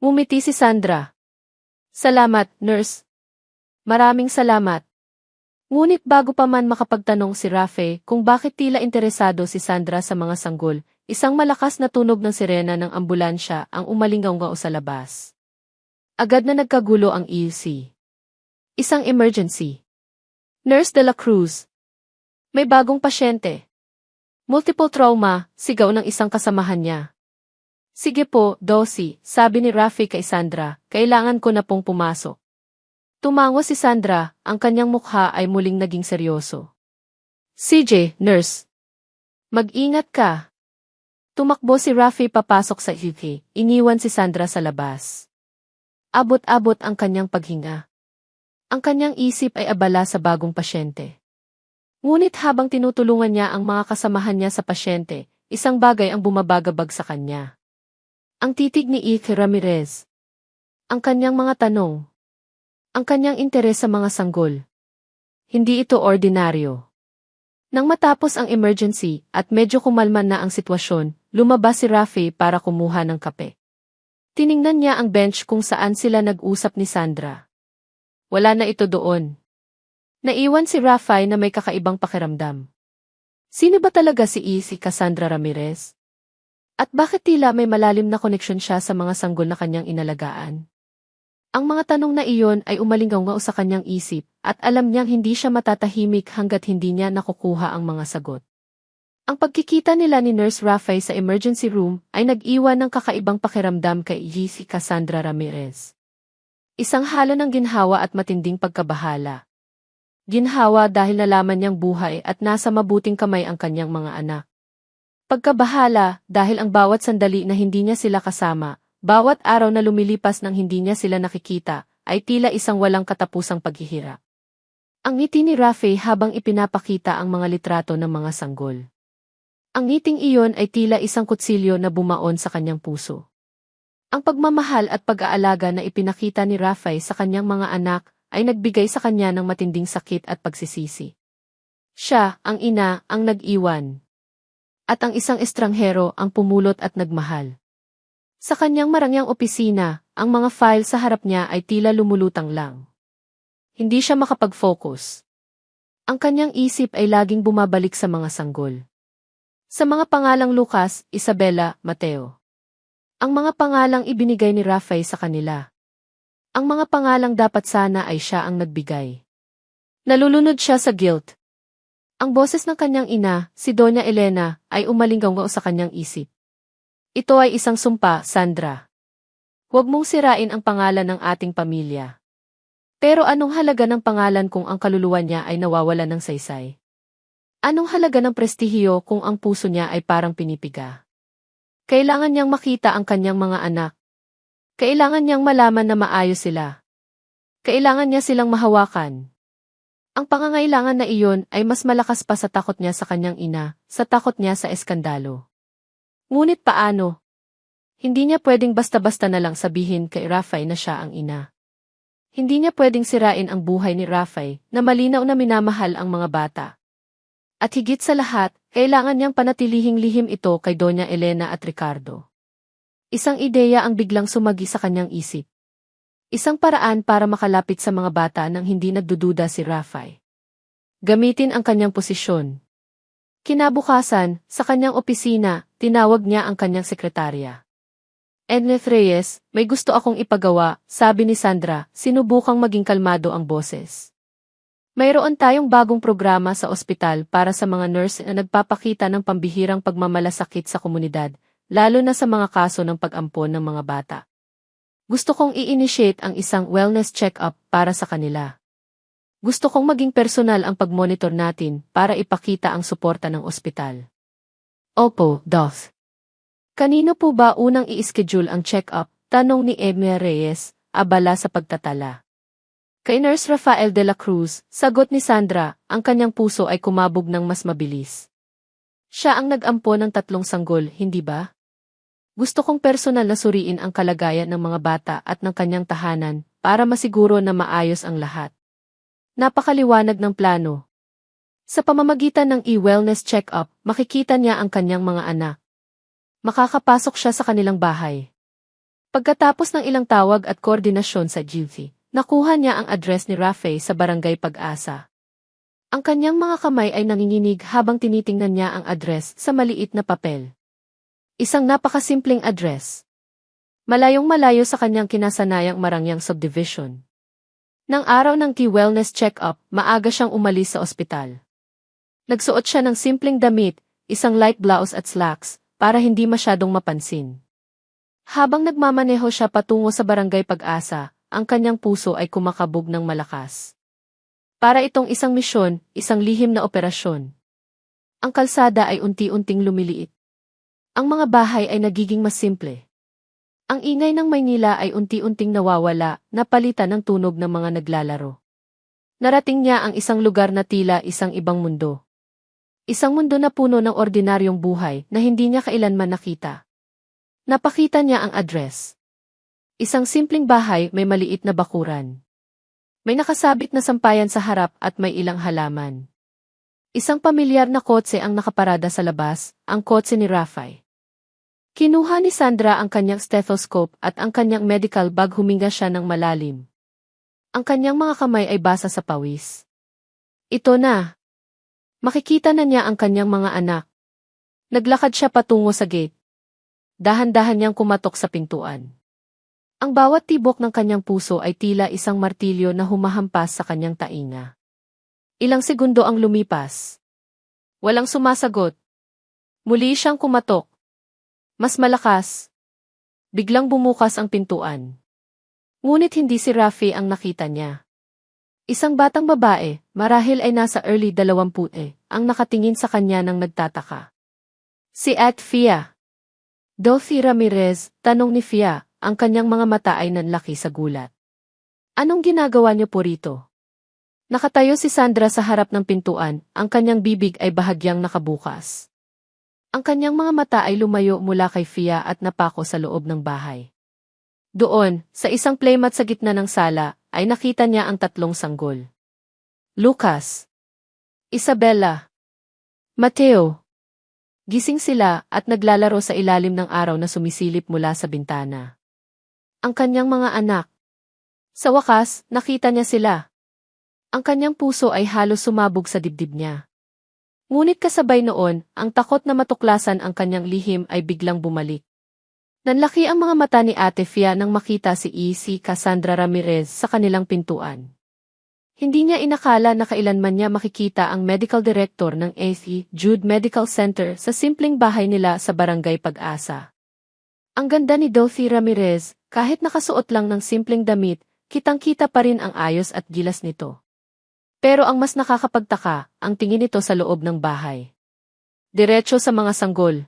Ngumiti si Sandra. Salamat, nurse. Maraming salamat. Ngunit bago pa man makapagtanong si Rafi kung bakit tila interesado si Sandra sa mga sanggol, isang malakas na tunog ng sirena ng ambulansya ang umalinggaw sa labas. Agad na nagkagulo ang EUC. Isang emergency. Nurse de la Cruz. May bagong pasyente. Multiple trauma, sigaw ng isang kasamahan niya. Sige po, Dossie, sabi ni Rafi kay Sandra, kailangan ko na pong pumasok. Tumango si Sandra, ang kanyang mukha ay muling naging seryoso. CJ, nurse. Mag-ingat ka. Tumakbo si Rafi papasok sa UK, iniwan si Sandra sa labas. Abot-abot ang kanyang paghinga. Ang kanyang isip ay abala sa bagong pasyente. Ngunit habang tinutulungan niya ang mga kasamahan niya sa pasyente, isang bagay ang bumabagabag sa kanya. Ang titig ni Ike Ramirez. Ang kanyang mga tanong. Ang kanyang interes sa mga sanggol. Hindi ito ordinaryo. Nang matapos ang emergency at medyo kumalman na ang sitwasyon, lumabas si Rafi para kumuha ng kape. Tiningnan niya ang bench kung saan sila nag-usap ni Sandra. Wala na ito doon. Naiwan si Rafi na may kakaibang pakiramdam. Sino ba talaga si Cassandra Ramirez? At bakit tila may malalim na koneksyon siya sa mga sanggol na kanyang inalagaan? Ang mga tanong na iyon ay umalinggaw sa kanyang isip at alam niyang hindi siya matatahimik hanggat hindi niya nakukuha ang mga sagot. Ang pagkikita nila ni Nurse Rafi sa emergency room ay nag-iwan ng kakaibang pakiramdam kay Cassandra Ramirez. Isang halo ng ginhawa at matinding pagkabahala. Ginhawa dahil nalaman niyang buhay at nasa mabuting kamay ang kanyang mga anak. Pagkabahala dahil ang bawat sandali na hindi niya sila kasama, bawat araw na lumilipas nang hindi niya sila nakikita, ay tila isang walang katapusang paghihirap. Ang ngiti ni Rafi habang ipinapakita ang mga litrato ng mga sanggol. Ang ngiting iyon ay tila isang kutsilyo na bumaon sa kanyang puso. Ang pagmamahal at pag-aalaga na ipinakita ni Rafi sa kanyang mga anak ay nagbigay sa kanya ng matinding sakit at pagsisisi. Siya, ang ina, ang nag-iwan. At ang isang estranghero ang pumulot at nagmahal. Sa kanyang marangyang opisina, ang mga file sa harap niya ay tila lumulutang lang. Hindi siya makapag-focus. Ang kanyang isip ay laging bumabalik sa mga sanggol. Sa mga pangalang Lucas, Isabela, Mateo. Ang mga pangalang ibinigay ni Rafi sa kanila. Ang mga pangalang dapat sana ay siya ang nagbigay. Nalulunod siya sa guilt. Ang boses ng kanyang ina, si Doña Elena, ay umalinggaw sa kanyang isip. Ito ay isang sumpa, Sandra. Huwag mong sirain ang pangalan ng ating pamilya. Pero anong halaga ng pangalan kung ang kaluluwa niya ay nawawala ng saysay? Anong halaga ng prestihiyo kung ang puso niya ay parang pinipiga? Kailangan niyang makita ang kanyang mga anak. Kailangan niyang malaman na maayos sila. Kailangan niya silang mahawakan. Ang pangangailangan na iyon ay mas malakas pa sa takot niya sa kanyang ina, sa takot niya sa eskandalo. Ngunit paano? Hindi niya pwedeng basta-basta na lang sabihin kay Rafay na siya ang ina. Hindi niya pwedeng sirain ang buhay ni Rafay na malinaw na minamahal ang mga bata. At higit sa lahat, kailangan niyang panatilihing lihim ito kay Doña Elena at Ricardo. Isang ideya ang biglang sumagi sa kanyang isip. Isang paraan para makalapit sa mga bata nang hindi nagdududa si Rafay. Gamitin ang kanyang posisyon. Kinabukasan, sa kanyang opisina, tinawag niya ang kanyang sekretarya. Eneth Reyes, may gusto akong ipagawa, sabi ni Sandra, sinubukang maging kalmado ang boses. Mayroon tayong bagong programa sa ospital para sa mga nurse na nagpapakita ng pambihirang pagmamalasakit sa komunidad, lalo na sa mga kaso ng pag-ampon ng mga bata. Gusto kong i-initiate ang isang wellness check-up para sa kanila. Gusto kong maging personal ang pag-monitor natin para ipakita ang suporta ng ospital. Opo, Doc. Kanino po ba unang i-schedule ang check-up? Tanong ni Emma Reyes, abala sa pagtatala. Kay Nurse Rafael de la Cruz, sagot ni Sandra, ang kanyang puso ay kumabog ng mas mabilis. Siya ang nag-ampo ng 3 sanggol, hindi ba? Gusto kong personal na suriin ang kalagayan ng mga bata at ng kanyang tahanan para masiguro na maayos ang lahat. Napakaliwanag ng plano. Sa pamamagitan ng e-wellness check-up, makikita niya ang kanyang mga anak. Makakapasok siya sa kanilang bahay. Pagkatapos ng ilang tawag at koordinasyon sa GV, nakuha niya ang address ni Rafay sa Barangay Pag-asa. Ang kanyang mga kamay ay nanginginig habang tinitingnan niya ang address sa maliit na papel. Isang napakasimpleng address. Malayong-malayo sa kanyang kinasanayang Marangyang subdivision. Nang araw ng wellness check-up, maaga siyang umalis sa ospital. Nagsuot siya ng simpleng damit, isang light blouse at slacks, para hindi masyadong mapansin. Habang nagmamaneho siya patungo sa Barangay Pag-asa, ang kanyang puso ay kumakabog ng malakas. Para itong isang misyon, isang lihim na operasyon. Ang kalsada ay unti-unting lumiliit. Ang mga bahay ay nagiging mas simple. Ang ingay ng Maynila ay unti-unting nawawala, napalitan ng tunog ng mga naglalaro. Narating niya ang isang lugar na tila isang ibang mundo. Isang mundo na puno ng ordinaryong buhay na hindi niya kailanman nakita. Napakita niya ang address. Isang simpleng bahay may maliit na bakuran. May nakasabit na sampayan sa harap at may ilang halaman. Isang pamilyar na kotse ang nakaparada sa labas, ang kotse ni Rafay. Kinuha ni Sandra ang kanyang stethoscope at ang kanyang medical bag, huminga siya ng malalim. Ang kanyang mga kamay ay basa sa pawis. Ito na. Makikita na niya ang kanyang mga anak. Naglakad siya patungo sa gate. Dahan-dahan niyang kumatok sa pintuan. Ang bawat tibok ng kanyang puso ay tila isang martilyo na humahampas sa kanyang tainga. Ilang segundo ang lumipas. Walang sumasagot. Muli siyang kumatok. Mas malakas. Biglang bumukas ang pintuan. Ngunit hindi si Rafi ang nakita niya. Isang batang babae, marahil ay nasa early 20, ang nakatingin sa kanya nang nagtataka. Si At Fia. Dorothy Ramirez, tanong ni Fia, ang kanyang mga mata ay nanlaki sa gulat. Anong ginagawa niyo po rito? Nakatayo si Sandra sa harap ng pintuan, ang kanyang bibig ay bahagyang nakabukas. Ang kanyang mga mata ay lumayo mula kay Fia at napako sa loob ng bahay. Doon, sa isang playmat sa gitna ng sala, ay nakita niya ang 3 sanggol. Lucas, Isabella, Mateo. Gising sila at naglalaro sa ilalim ng araw na sumisilip mula sa bintana. Ang kanyang mga anak. Sa wakas, nakita niya sila. Ang kanyang puso ay halos sumabog sa dibdib niya. Ngunit kasabay noon, ang takot na matuklasan ang kanyang lihim ay biglang bumalik. Nanlaki ang mga mata ni Ate Fia nang makita si Cassandra Ramirez sa kanilang pintuan. Hindi niya inakala na kailanman niya makikita ang medical director ng St. Jude Medical Center sa simpleng bahay nila sa Barangay Pag-asa. Ang ganda ni Dorothy Ramirez, kahit nakasuot lang ng simpleng damit, kitang-kita pa rin ang ayos at gilas nito. Pero ang mas nakakapagtaka, ang tingin nito sa loob ng bahay. Diretso sa mga sanggol.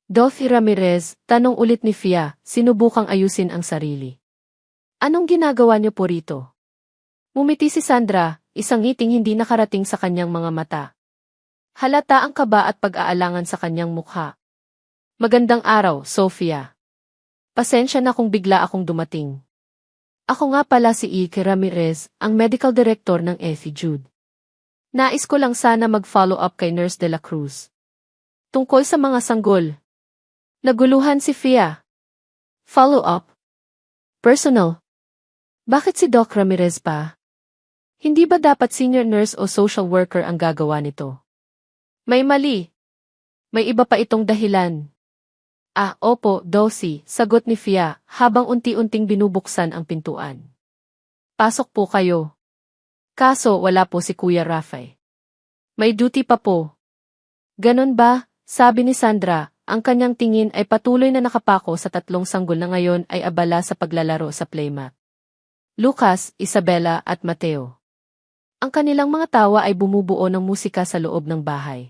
Dorothy Ramirez, tanong ulit ni Fia, sinubukang ayusin ang sarili. Anong ginagawa niyo po rito? Ngumiti si Sandra, isang ngiting hindi nakarating sa kanyang mga mata. Halata ang kaba at pag-aalangan sa kanyang mukha. Magandang araw, Sophia. Pasensya na kung bigla akong dumating. Ako nga pala si Ike Ramirez, ang medical director ng Effie Jude. Nais ko lang sana mag-follow up kay Nurse de la Cruz. Tungkol sa mga sanggol. Naguluhan si Fia. Follow up? Personal? Bakit si Doc Ramirez pa? Hindi ba dapat senior nurse o social worker ang gagawa nito? May mali. May iba pa itong dahilan. Ah, opo, Dosi, sagot ni Fia, habang unti-unting binubuksan ang pintuan. Pasok po kayo. Kaso wala po si Kuya Rafe. May duty pa po. Ganon ba? Sabi ni Sandra, ang kanyang tingin ay patuloy na nakapako sa tatlong sanggol na ngayon ay abala sa paglalaro sa playmat. Lucas, Isabela at Mateo. Ang kanilang mga tawa ay bumubuo ng musika sa loob ng bahay.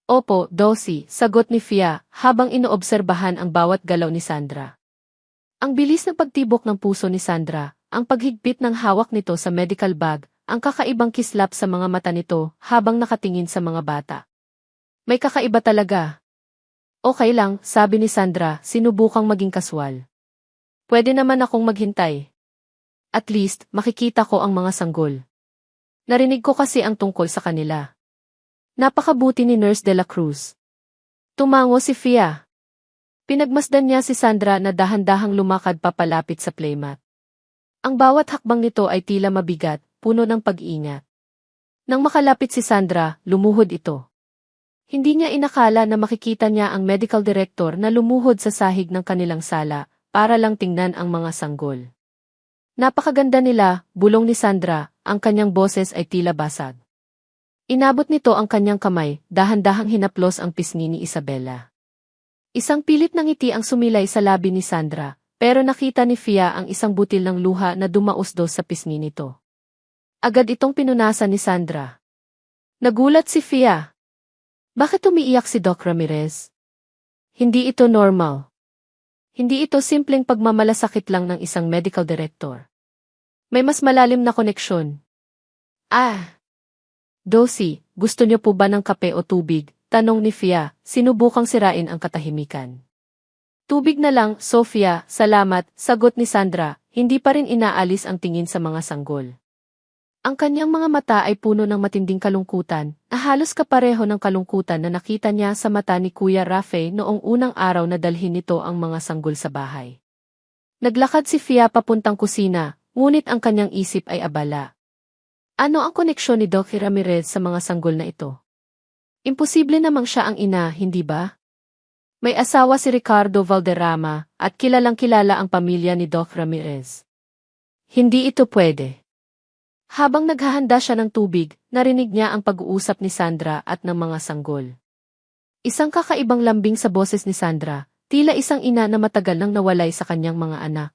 Opo, Dosi, sagot ni Fia, habang inoobserbahan ang bawat galaw ni Sandra. Ang bilis ng pagtibok ng puso ni Sandra, ang paghigpit ng hawak nito sa medical bag, ang kakaibang kislap sa mga mata nito habang nakatingin sa mga bata. May kakaiba talaga. Okay lang, sabi ni Sandra, sinubukang maging kaswal. Pwede naman akong maghintay. At least, makikita ko ang mga sanggol. Narinig ko kasi ang tungkol sa kanila. Napakabuti ni Nurse de la Cruz. Tumango si Fia. Pinagmasdan niya si Sandra na dahan-dahang lumakad papalapit sa playmat. Ang bawat hakbang nito ay tila mabigat, puno ng pag-iingat. Nang makalapit si Sandra, lumuhod ito. Hindi niya inakala na makikita niya ang medical director na lumuhod sa sahig ng kanilang sala para lang tingnan ang mga sanggol. Napakaganda nila, bulong ni Sandra, ang kanyang boses ay tila basag. Inabot nito ang kanyang kamay, dahan-dahang hinaplos ang pisngi ni Isabela. Isang pilit na ngiti ang sumilay sa labi ni Sandra, pero nakita ni Fia ang isang butil ng luha na dumausdos sa pisngi nito. Agad itong pinunasan ni Sandra. Nagulat si Fia. Bakit umiiyak si Doc Ramirez? Hindi ito normal. Hindi ito simpleng pagmamalasakit lang ng isang medical director. May mas malalim na koneksyon. Dosi, gusto niyo po ba ng kape o tubig? Tanong ni Fia, sinubukang sirain ang katahimikan. Tubig na lang, Sofia, salamat, sagot ni Sandra, hindi pa rin inaalis ang tingin sa mga sanggol. Ang kanyang mga mata ay puno ng matinding kalungkutan, na halos kapareho ng kalungkutan na nakita niya sa mata ni Kuya Rafe noong unang araw na dalhin nito ang mga sanggol sa bahay. Naglakad si Fia papuntang kusina, ngunit ang kanyang isip ay abala. Ano ang koneksyon ni Doc Ramirez sa mga sanggol na ito? Imposible namang siya ang ina, hindi ba? May asawa si Ricardo Valderrama at kilalang-kilala ang pamilya ni Doc Ramirez. Hindi ito pwede. Habang naghahanda siya ng tubig, narinig niya ang pag-uusap ni Sandra at ng mga sanggol. Isang kakaibang lambing sa boses ni Sandra, tila isang ina na matagal nang nawalay sa kanyang mga anak.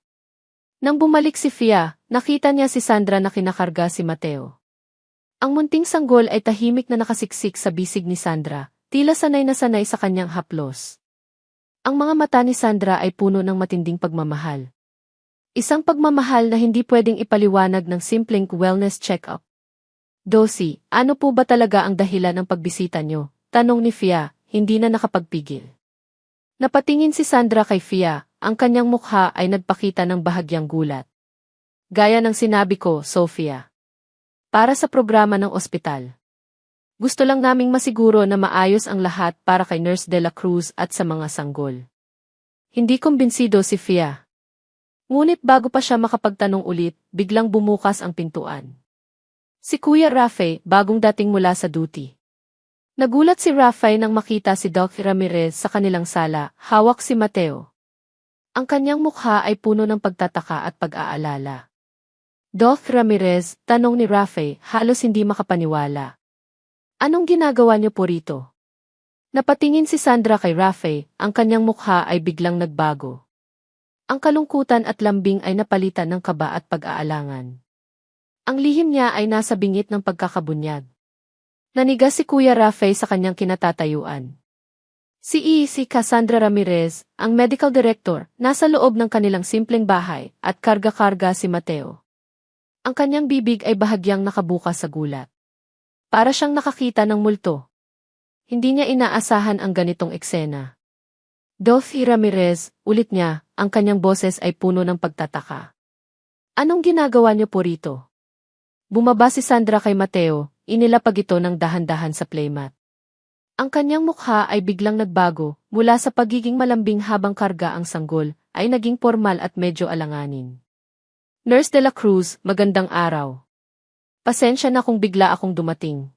Nang bumalik si Fia, nakita niya si Sandra na kinakarga si Mateo. Ang munting sanggol ay tahimik na nakasiksik sa bisig ni Sandra, tila sanay na sanay sa kanyang haplos. Ang mga mata ni Sandra ay puno ng matinding pagmamahal. Isang pagmamahal na hindi pwedeng ipaliwanag ng simpleng wellness check-up. Dosi, ano po ba talaga ang dahilan ng pagbisita niyo? Tanong ni Fia, hindi na nakapagpigil. Napatingin si Sandra kay Fia, ang kanyang mukha ay nagpakita ng bahagyang gulat. Gaya ng sinabi ko, Sofia. Para sa programa ng ospital. Gusto lang naming masiguro na maayos ang lahat para kay Nurse de la Cruz at sa mga sanggol. Hindi kumbinsido si Fia. Ngunit bago pa siya makapagtanong ulit, biglang bumukas ang pintuan. Si Kuya Rafe, bagong dating mula sa duty. Nagulat si Rafe nang makita si Doc Ramirez sa kanilang sala, hawak si Mateo. Ang kanyang mukha ay puno ng pagtataka at pag-aalala. Doc Ramirez, tanong ni Rafe, halos hindi makapaniwala. Anong ginagawa niyo po rito? Napatingin si Sandra kay Rafe, ang kanyang mukha ay biglang nagbago. Ang kalungkutan at lambing ay napalitan ng kaba at pag-aalangan. Ang lihim niya ay nasa bingit ng pagkakabunyag. Nanigas si Kuya Rafe sa kanyang kinatatayuan. Si Cassandra Ramirez, ang medical director, nasa loob ng kanilang simpleng bahay at karga-karga si Mateo. Ang kanyang bibig ay bahagyang nakabukas sa gulat. Para siyang nakakita ng multo. Hindi niya inaasahan ang ganitong eksena. Dolphy Ramirez, ulit niya, ang kanyang boses ay puno ng pagtataka. Anong ginagawa niyo po rito? Bumaba si Sandra kay Mateo, inilapag ito ng dahan-dahan sa playmat. Ang kanyang mukha ay biglang nagbago, mula sa pagiging malambing habang karga ang sanggol, ay naging formal at medyo alanganin. Nurse de la Cruz, magandang araw. Pasensya na kung bigla akong dumating.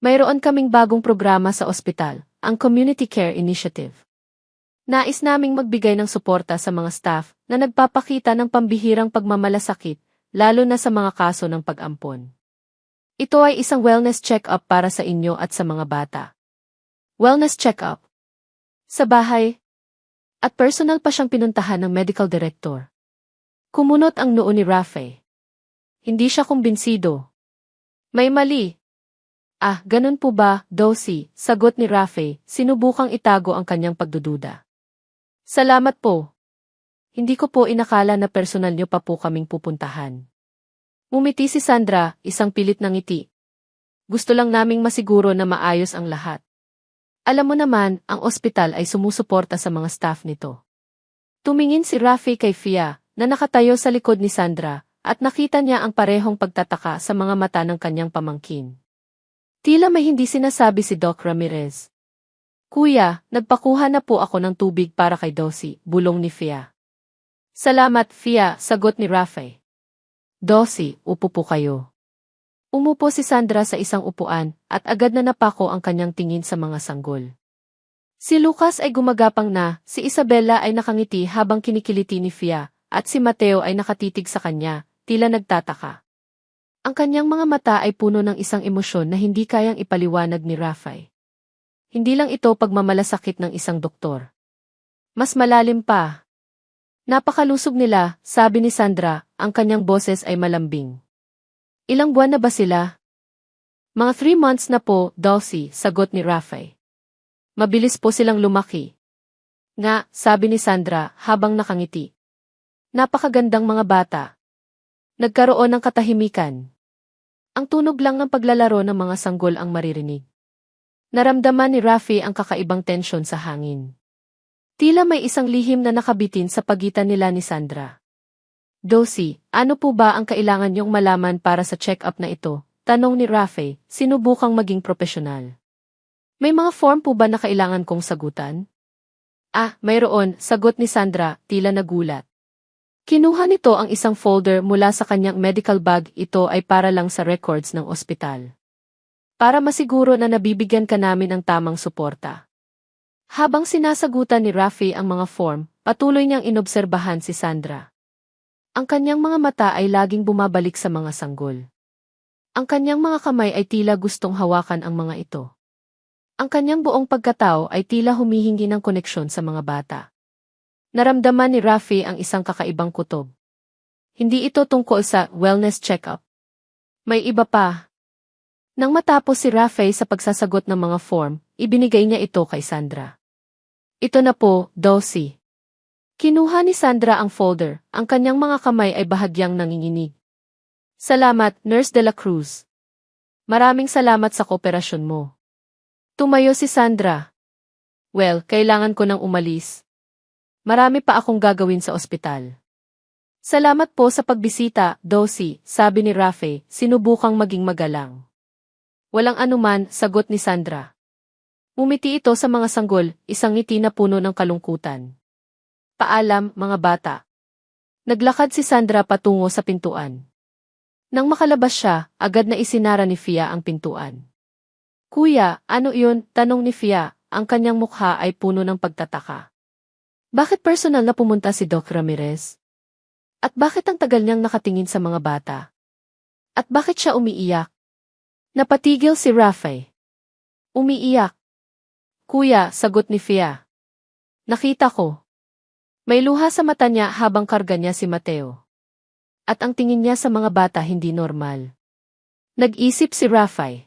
Mayroon kaming bagong programa sa ospital, ang Community Care Initiative. Nais naming magbigay ng suporta sa mga staff na nagpapakita ng pambihirang pagmamalasakit, lalo na sa mga kaso ng pag-ampon. Ito ay isang wellness check-up para sa inyo at sa mga bata. Wellness check-up. Sa bahay. At personal pa siyang pinuntahan ng medical director. Kumunot ang noo ni Rafe. Hindi siya kumbinsido. May mali. Ah, ganun po ba, Dosi? Sagot ni Rafe, sinubukang itago ang kanyang pagdududa. Salamat po. Hindi ko po inakala na personal niyo pa po kaming pupuntahan. Umiti si Sandra, isang pilit na ngiti. Gusto lang naming masiguro na maayos ang lahat. Alam mo naman, ang ospital ay sumusuporta sa mga staff nito. Tumingin si Rafi kay Fia, na nakatayo sa likod ni Sandra, at nakita niya ang parehong pagtataka sa mga mata ng kanyang pamangkin. Tila may hindi sinasabi si Doc Ramirez. Kuya, nagpakuha na po ako ng tubig para kay Dosi, bulong ni Fia. Salamat, Fia, sagot ni Rafi. Dosi, upo po kayo. Umupo si Sandra sa isang upuan, at agad na napako ang kanyang tingin sa mga sanggol. Si Lucas ay gumagapang na, si Isabella ay nakangiti habang kinikiliti ni Fia, at si Mateo ay nakatitig sa kanya, tila nagtataka. Ang kanyang mga mata ay puno ng isang emosyon na hindi kayang ipaliwanag ni Rafi. Hindi lang ito pagmamalasakit ng isang doktor. Mas malalim pa. Napakalusog nila, sabi ni Sandra, ang kanyang boses ay malambing. Ilang buwan na ba sila? Mga 3 months na po, Dulcie, sagot ni Rafi. Mabilis po silang lumaki. Nga, sabi ni Sandra, habang nakangiti. Napakagandang mga bata. Nagkaroon ng katahimikan. Ang tunog lang ng paglalaro ng mga sanggol ang maririnig. Naramdaman ni Rafi ang kakaibang tensyon sa hangin. Tila may isang lihim na nakabitin sa pagitan nila ni Sandra. Dosi, ano po ba ang kailangan niyong malaman para sa check-up na ito? Tanong ni Rafi, sinubukang maging propesyonal. May mga form po ba na kailangan kong sagutan? Ah, mayroon, sagot ni Sandra, tila nagulat. Kinuha nito ang isang folder mula sa kanyang medical bag, ito ay para lang sa records ng ospital. Para masiguro na nabibigyan ka namin ng tamang suporta. Habang sinasagutan ni Rafi ang mga form, patuloy niyang inobserbahan si Sandra. Ang kanyang mga mata ay laging bumabalik sa mga sanggol. Ang kanyang mga kamay ay tila gustong hawakan ang mga ito. Ang kanyang buong pagkatao ay tila humihingi ng koneksyon sa mga bata. Naramdaman ni Rafi ang isang kakaibang kutob. Hindi ito tungkol sa wellness check-up. May iba pa. Nang matapos si Rafi sa pagsasagot ng mga form, ibinigay niya ito kay Sandra. Ito na po, Dosi. Kinuha ni Sandra ang folder, ang kanyang mga kamay ay bahagyang nanginginig. Salamat, Nurse de la Cruz. Maraming salamat sa kooperasyon mo. Tumayo si Sandra. Well, kailangan ko nang umalis. Marami pa akong gagawin sa ospital. Salamat po sa pagbisita, Dosi, sabi ni Rafi, sinubukang maging magalang. Walang anuman, sagot ni Sandra. Umiti ito sa mga sanggol, isang ngiti na puno ng kalungkutan. Paalam, mga bata. Naglakad si Sandra patungo sa pintuan. Nang makalabas siya, agad na isinara ni Fia ang pintuan. Kuya, ano iyon? Tanong ni Fia, ang kanyang mukha ay puno ng pagtataka. Bakit personal na pumunta si Doc Ramirez? At bakit ang tagal niyang nakatingin sa mga bata? At bakit siya umiiyak? Napatigil si Rafi. Umiiyak. Kuya, sagot ni Fia. Nakita ko. May luha sa mata niya habang karga niya si Mateo. At ang tingin niya sa mga bata hindi normal. Nag-isip si Rafi.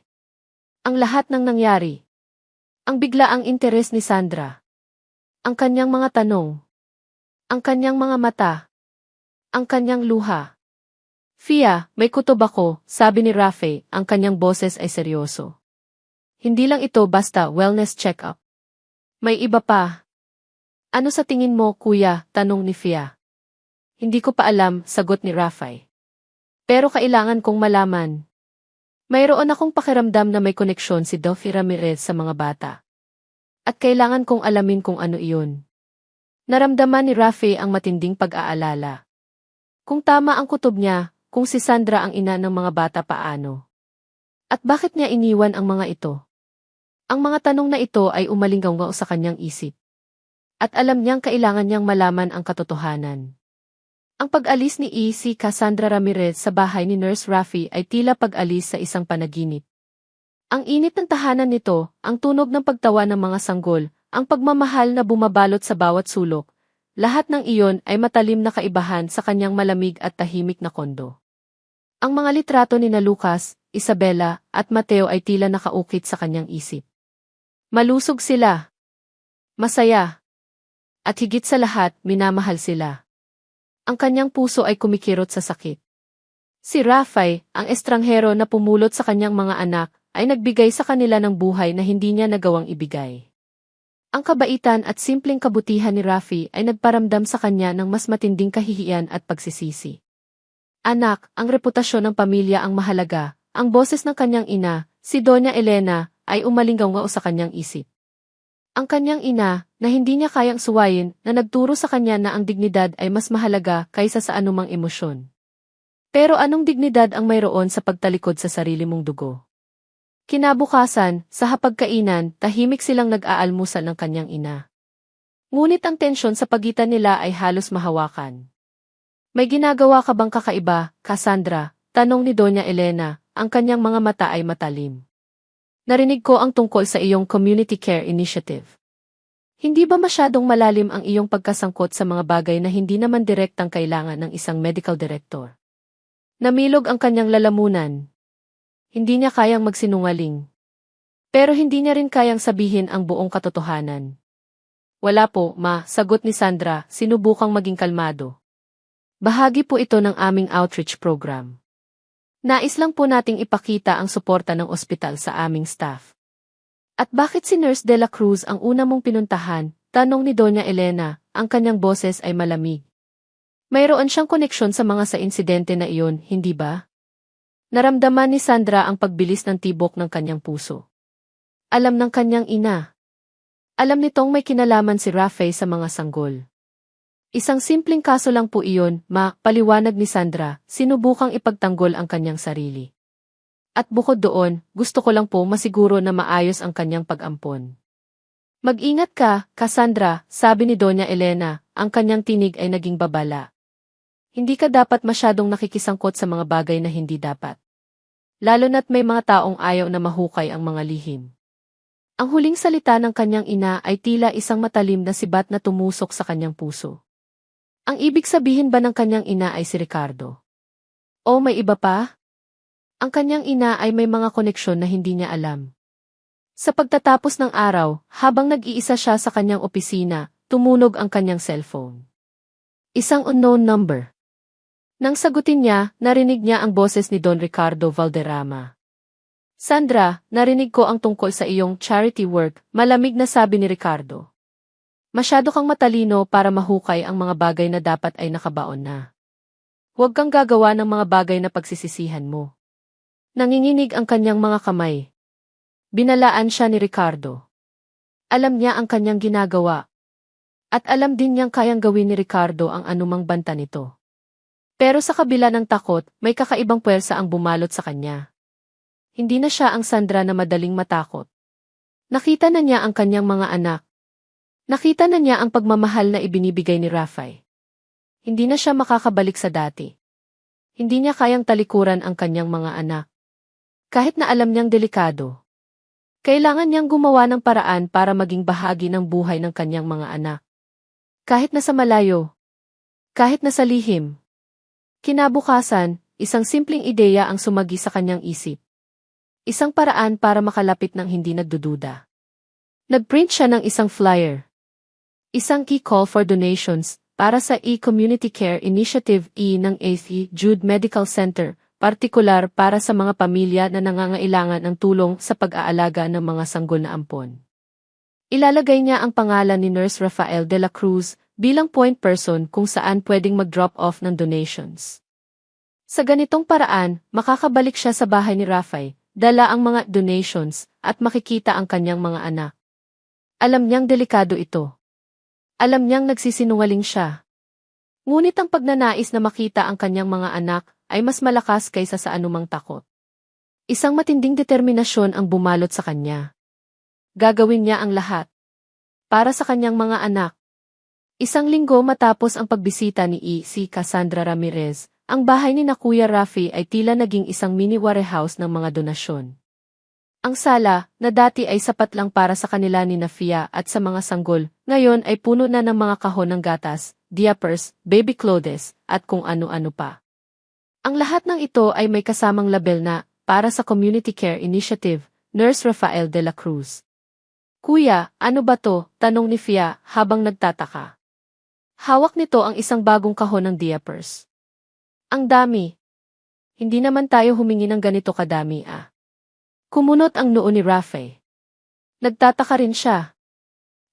Ang lahat ng nangyari. Ang biglaang interes ni Sandra. Ang kanyang mga tanong. Ang kanyang mga mata. Ang kanyang luha. Fia, may kutob ako, sabi ni Rafi, ang kanyang boses ay seryoso. Hindi lang ito basta wellness check-up. May iba pa. Ano sa tingin mo, kuya? Tanong ni Fia. Hindi ko pa alam, sagot ni Rafay. Pero kailangan kong malaman. Mayroon akong pakiramdam na may koneksyon si Dolphy Ramirez sa mga bata. At kailangan kong alamin kung ano iyon. Naramdaman ni Rafay ang matinding pag-aalala. Kung tama ang kutob niya, kung si Sandra ang ina ng mga bata paano? At bakit niya iniwan ang mga ito? Ang mga tanong na ito ay umalinggaw sa kanyang isip. At alam niyang kailangan niyang malaman ang katotohanan. Ang pag-alis ni si Cassandra Ramirez sa bahay ni Nurse Rafay ay tila pag-alis sa isang panaginip. Ang init ng tahanan nito, ang tunog ng pagtawa ng mga sanggol, ang pagmamahal na bumabalot sa bawat sulok, lahat ng iyon ay matalim na kaibahan sa kanyang malamig at tahimik na kondo. Ang mga litrato ni na Lucas, Isabela, at Mateo ay tila nakaukit sa kanyang isip. Malusog sila. Masaya. At higit sa lahat, minamahal sila. Ang kanyang puso ay kumikirot sa sakit. Si Rafay, ang estranghero na pumulot sa kanyang mga anak, ay nagbigay sa kanila ng buhay na hindi niya nagawang ibigay. Ang kabaitan at simpleng kabutihan ni Rafay ay nagparamdam sa kanya ng mas matinding kahihiyan at pagsisisi. Anak, ang reputasyon ng pamilya ang mahalaga, ang boses ng kanyang ina, si Doña Elena, ay umalinggaw sa kanyang isip. Ang kanyang ina, na hindi niya kayang suwayin, na nagturo sa kanya na ang dignidad ay mas mahalaga kaysa sa anumang emosyon. Pero anong dignidad ang mayroon sa pagtalikod sa sarili mong dugo? Kinabukasan, sa hapagkainan, tahimik silang nag-aalmusal ng kanyang ina. Ngunit ang tensyon sa pagitan nila ay halos mahawakan. May ginagawa ka bang kakaiba, Cassandra? Tanong ni Doña Elena, ang kanyang mga mata ay matalim. Narinig ko ang tungkol sa iyong community care initiative. Hindi ba masyadong malalim ang iyong pagkasangkot sa mga bagay na hindi naman direktang kailangan ng isang medical director? Namilog ang kanyang lalamunan. Hindi niya kayang magsinungaling. Pero hindi niya rin kayang sabihin ang buong katotohanan. Wala po, ma, sagot ni Sandra, sinubukang maging kalmado. Bahagi po ito ng aming outreach program. Nais lang po nating ipakita ang suporta ng ospital sa aming staff. At bakit si Nurse De La Cruz ang una mong pinuntahan? Tanong ni Doña Elena, ang kanyang boses ay malamig. Mayroon siyang koneksyon sa mga sa insidente na iyon, hindi ba? Naramdaman ni Sandra ang pagbilis ng tibok ng kanyang puso. Alam ng kanyang ina. Alam nitong may kinalaman si Rafay sa mga sanggol. Isang simpleng kaso lang po iyon, ma, paliwanag ni Sandra, sinubukang ipagtanggol ang kanyang sarili. At bukod doon, gusto ko lang po masiguro na maayos ang kanyang pag-ampon. Mag-ingat ka, Cassandra, sabi ni Doña Elena, ang kanyang tinig ay naging babala. Hindi ka dapat masyadong nakikisangkot sa mga bagay na hindi dapat. Lalo na't may mga taong ayaw na mahukay ang mga lihim. Ang huling salita ng kanyang ina ay tila isang matalim na sibat na tumusok sa kanyang puso. Ang ibig sabihin ba ng kanyang ina ay si Ricardo? O may iba pa? Ang kanyang ina ay may mga koneksyon na hindi niya alam. Sa pagtatapos ng araw, habang nag-iisa siya sa kanyang opisina, tumunog ang kanyang cellphone. Isang unknown number. Nang sagutin niya, narinig niya ang boses ni Don Ricardo Valderrama. Sandra, narinig ko ang tungkol sa iyong charity work, malamig na sabi ni Ricardo. Masyado kang matalino para mahukay ang mga bagay na dapat ay nakabaon na. Huwag kang gagawa ng mga bagay na pagsisisihan mo. Nanginginig ang kanyang mga kamay. Binalaan siya ni Ricardo. Alam niya ang kanyang ginagawa. At alam din niyang kayang gawin ni Ricardo ang anumang banta nito. Pero sa kabila ng takot, may kakaibang puwersa ang bumalot sa kanya. Hindi na siya ang Sandra na madaling matakot. Nakita na niya ang kanyang mga anak. Nakita na niya ang pagmamahal na ibinibigay ni Rafay. Hindi na siya makakabalik sa dati. Hindi niya kayang talikuran ang kanyang mga anak. Kahit na alam niyang delikado. Kailangan niyang gumawa ng paraan para maging bahagi ng buhay ng kanyang mga anak. Kahit na sa malayo. Kahit na sa lihim. Kinabukasan, isang simpleng ideya ang sumagi sa kanyang isip. Isang paraan para makalapit ng hindi nagdududa. Nagprint siya ng isang flyer. Isang key call for donations para sa E-Community Care Initiative E ng 8th Jude Medical Center, partikular para sa mga pamilya na nangangailangan ng tulong sa pag-aalaga ng mga sanggol na ampon. Ilalagay niya ang pangalan ni Nurse Rafael de la Cruz bilang point person kung saan pwedeng mag-drop off ng donations. Sa ganitong paraan, makakabalik siya sa bahay ni Rafael, dala ang mga donations, at makikita ang kanyang mga anak. Alam niyang delikado ito. Alam niyang nagsisinungaling siya. Ngunit ang pagnanais na makita ang kanyang mga anak ay mas malakas kaysa sa anumang takot. Isang matinding determinasyon ang bumalot sa kanya. Gagawin niya ang lahat para sa kanyang mga anak. Isang linggo matapos ang pagbisita ni si Cassandra Ramirez, ang bahay ni Kuya Rafi ay tila naging isang mini warehouse ng mga donasyon. Ang sala, na dati ay sapat lang para sa kanila ni Fia at sa mga sanggol, ngayon ay puno na ng mga kahon ng gatas, diapers, baby clothes, at kung ano-ano pa. Ang lahat ng ito ay may kasamang label na, para sa Community Care Initiative, Nurse Rafael de la Cruz. Kuya, ano ba to? Tanong ni Fia habang nagtataka. Hawak nito ang isang bagong kahon ng diapers. Ang dami. Hindi naman tayo humingi ng ganito kadami Kumunot ang noo ni Rafael. Nagtataka rin siya.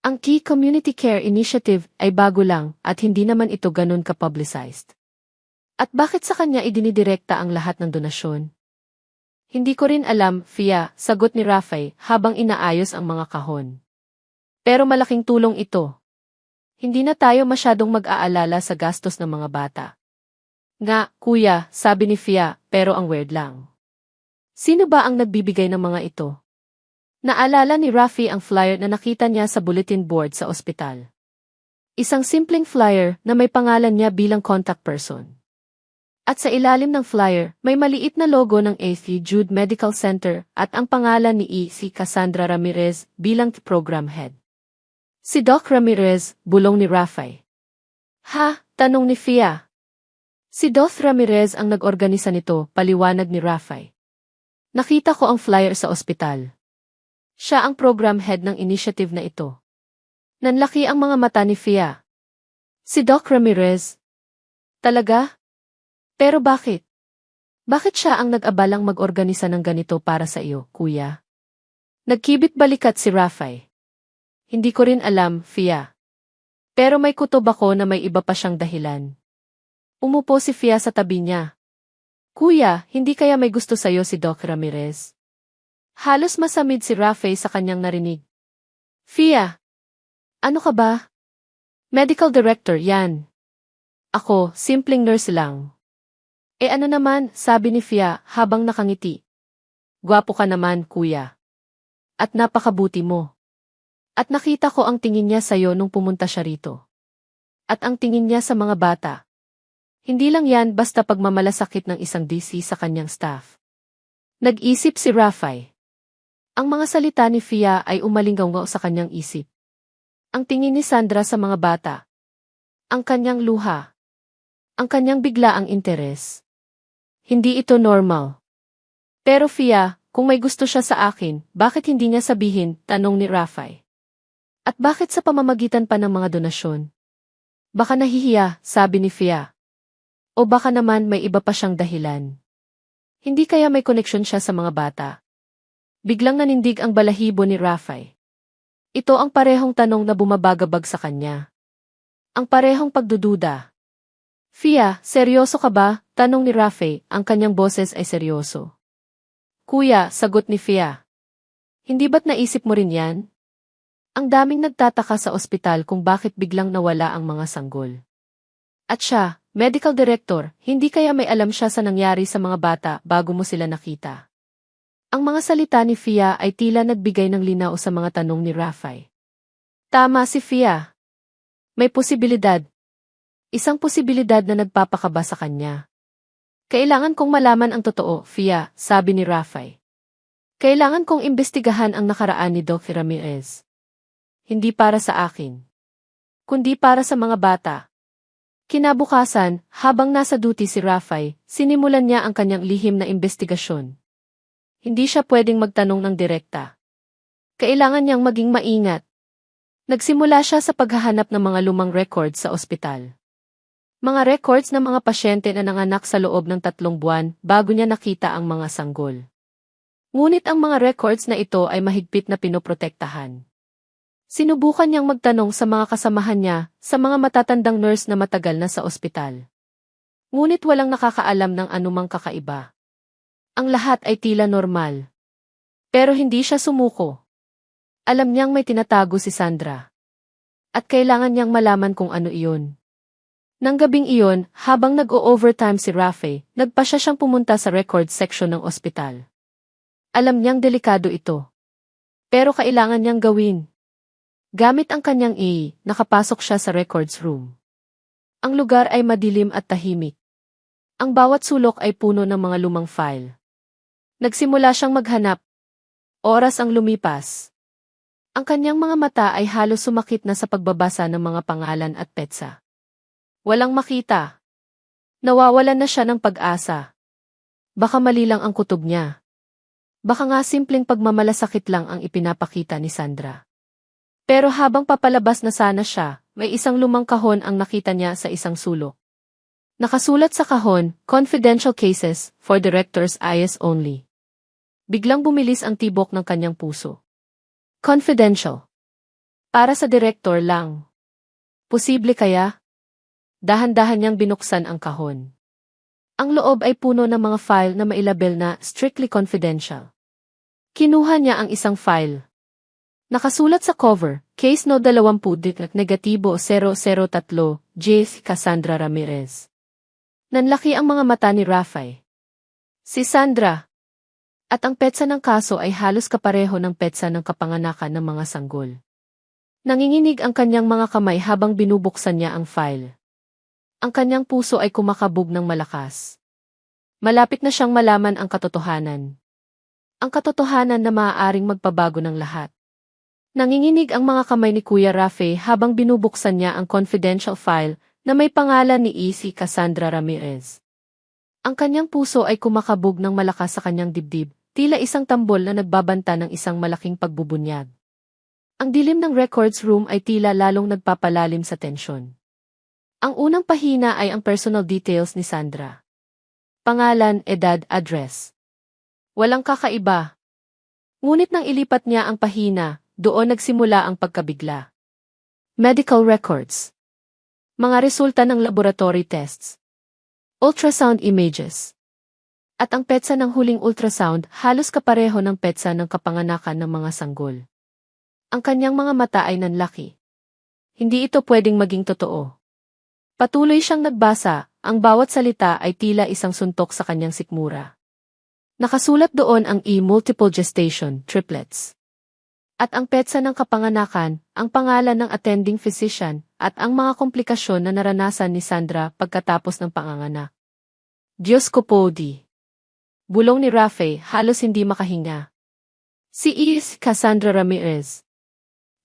Ang Key Community Care Initiative ay bago lang at hindi naman ito ganun ka-publicized. At bakit sa kanya idinidirekta ang lahat ng donasyon? Hindi ko rin alam, Fia, sagot ni Rafael habang inaayos ang mga kahon. Pero malaking tulong ito. Hindi na tayo masyadong mag-aalala sa gastos ng mga bata. Nga, kuya, sabi ni Fia, pero ang weird lang. Sino ba ang nagbibigay ng mga ito? Naalala ni Rafi ang flyer na nakita niya sa bulletin board sa ospital. Isang simpleng flyer na may pangalan niya bilang contact person. At sa ilalim ng flyer, may maliit na logo ng St. Jude Medical Center at ang pangalan ni si Cassandra Ramirez bilang program head. Si Doc Ramirez, bulong ni Rafael. Ha? Tanong ni Fia. Si Doc Ramirez ang nag-organisa nito, paliwanag ni Rafael. Nakita ko ang flyer sa ospital. Siya ang program head ng initiative na ito. Nanlaki ang mga mata ni Fia. Si Doc Ramirez? Talaga? Pero bakit? Bakit siya ang nag-abalang mag-organisa ng ganito para sa iyo, kuya? Nagkibit balikat si Rafael. Hindi ko rin alam, Fia. Pero may kutob ako na may iba pa siyang dahilan. Umupo si Fia sa tabi niya. Kuya, hindi kaya may gusto sa'yo si Doc Ramirez? Halos masamid si Rafael sa kanyang narinig. Fia, ano ka ba? Medical director yan. Ako, simpleng nurse lang. Ano naman, sabi ni Fia habang nakangiti. Gwapo ka naman, kuya. At napakabuti mo. At nakita ko ang tingin niya sa'yo nung pumunta siya rito. At ang tingin niya sa mga bata. Hindi lang yan basta pagmamalasakit ng isang DC sa kanyang staff. Nag-isip si Rafael. Ang mga salita ni Fia ay umalinggaw sa kanyang isip. Ang tingin ni Sandra sa mga bata. Ang kanyang luha. Ang kanyang biglaang interes. Hindi ito normal. Pero Fia, kung may gusto siya sa akin, bakit hindi niya sabihin, tanong ni Rafael. At bakit sa pamamagitan pa ng mga donasyon? Baka nahihiya, sabi ni Fia. O baka naman may iba pa siyang dahilan. Hindi kaya may koneksyon siya sa mga bata? Biglang nanindig ang balahibo ni Rafael. Ito ang parehong tanong na bumabagabag sa kanya. Ang parehong pagdududa. Fia, seryoso ka ba? Tanong ni Rafael, ang kanyang boses ay seryoso. Kuya, sagot ni Fia. Hindi ba't naisip mo rin yan? Ang daming nagtataka sa ospital kung bakit biglang nawala ang mga sanggol. At siya, medical director, hindi kaya may alam siya sa nangyari sa mga bata bago mo sila nakita. Ang mga salita ni Fia ay tila nagbigay ng linaw sa mga tanong ni Rafael. Tama si Fia. May posibilidad. Isang posibilidad na nagpapakaba sa kanya. Kailangan kong malaman ang totoo, Fia, sabi ni Rafael. Kailangan kong imbestigahan ang nakaraan ni Doc Ramirez. Hindi para sa akin, kundi para sa mga bata. Kinabukasan, habang nasa duty si Rafael, sinimulan niya ang kanyang lihim na imbestigasyon. Hindi siya pwedeng magtanong ng direkta. Kailangan niyang maging maingat. Nagsimula siya sa paghahanap ng mga lumang records sa ospital. Mga records ng mga pasyente na nanganak sa loob ng 3 buwan bago niya nakita ang mga sanggol. Ngunit ang mga records na ito ay mahigpit na pinoprotektahan. Sinubukan niyang magtanong sa mga kasamahan niya, sa mga matatandang nurse na matagal na sa ospital. Ngunit walang nakakaalam ng anumang kakaiba. Ang lahat ay tila normal. Pero hindi siya sumuko. Alam niyang may tinatago si Sandra. At kailangan niyang malaman kung ano iyon. Nang gabing iyon, habang nag-o-overtime si Rafe, nagpasya siyang pumunta sa record section ng ospital. Alam niyang delikado ito. Pero kailangan niyang gawin. Gamit ang kanyang nakapasok siya sa records room. Ang lugar ay madilim at tahimik. Ang bawat sulok ay puno ng mga lumang file. Nagsimula siyang maghanap. Oras ang lumipas. Ang kanyang mga mata ay halos sumakit na sa pagbabasa ng mga pangalan at petsa. Walang makita. Nawawalan na siya ng pag-asa. Baka mali lang ang kutob niya. Baka nga simpleng pagmamalasakit lang ang ipinapakita ni Sandra. Pero habang papalabas na sana siya, may isang lumang kahon ang nakita niya sa isang sulok. Nakasulat sa kahon, confidential cases for director's eyes only. Biglang bumilis ang tibok ng kanyang puso. Confidential. Para sa direktor lang. Posible kaya? Dahan-dahan niyang binuksan ang kahon. Ang loob ay puno ng mga file na mailabel na strictly confidential. Kinuha niya ang isang file. Nakasulat sa cover, Case No 20-003 J. Cassandra Ramirez. Nanlaki ang mga mata ni Rafe. Si Sandra. At ang petsa ng kaso ay halos kapareho ng petsa ng kapanganakan ng mga sanggol. Nanginginig ang kanyang mga kamay habang binubuksan niya ang file. Ang kanyang puso ay kumakabog ng malakas. Malapit na siyang malaman ang katotohanan. Ang katotohanan na maaaring magpabago ng lahat. Nanginginig ang mga kamay ni Kuya Rafe habang binubuksan niya ang confidential file na may pangalan ni Cassandra Ramirez. Ang kanyang puso ay kumakabog ng malakas sa kanyang dibdib, tila isang tambol na nagbabanta ng isang malaking pagbubunyag. Ang dilim ng records room ay tila lalong nagpapalalim sa tensyon. Ang unang pahina ay ang personal details ni Sandra. Pangalan, edad, address. Walang kakaiba. Ngunit nang ilipat niya ang pahina, doon nagsimula ang pagkabigla. Medical records. Mga resulta ng laboratory tests. Ultrasound images. At ang petsa ng huling ultrasound halos kapareho ng petsa ng kapanganakan ng mga sanggol. Ang kanyang mga mata ay nanlaki. Hindi ito pwedeng maging totoo. Patuloy siyang nagbasa, ang bawat salita ay tila isang suntok sa kanyang sikmura. Nakasulat doon ang multiple gestation, triplets. At ang petsa ng kapanganakan, ang pangalan ng attending physician, at ang mga komplikasyon na naranasan ni Sandra pagkatapos ng panganganak. Diyos ko po di. Bulong ni Rafe, halos hindi makahinga. Si Cassandra Ramirez.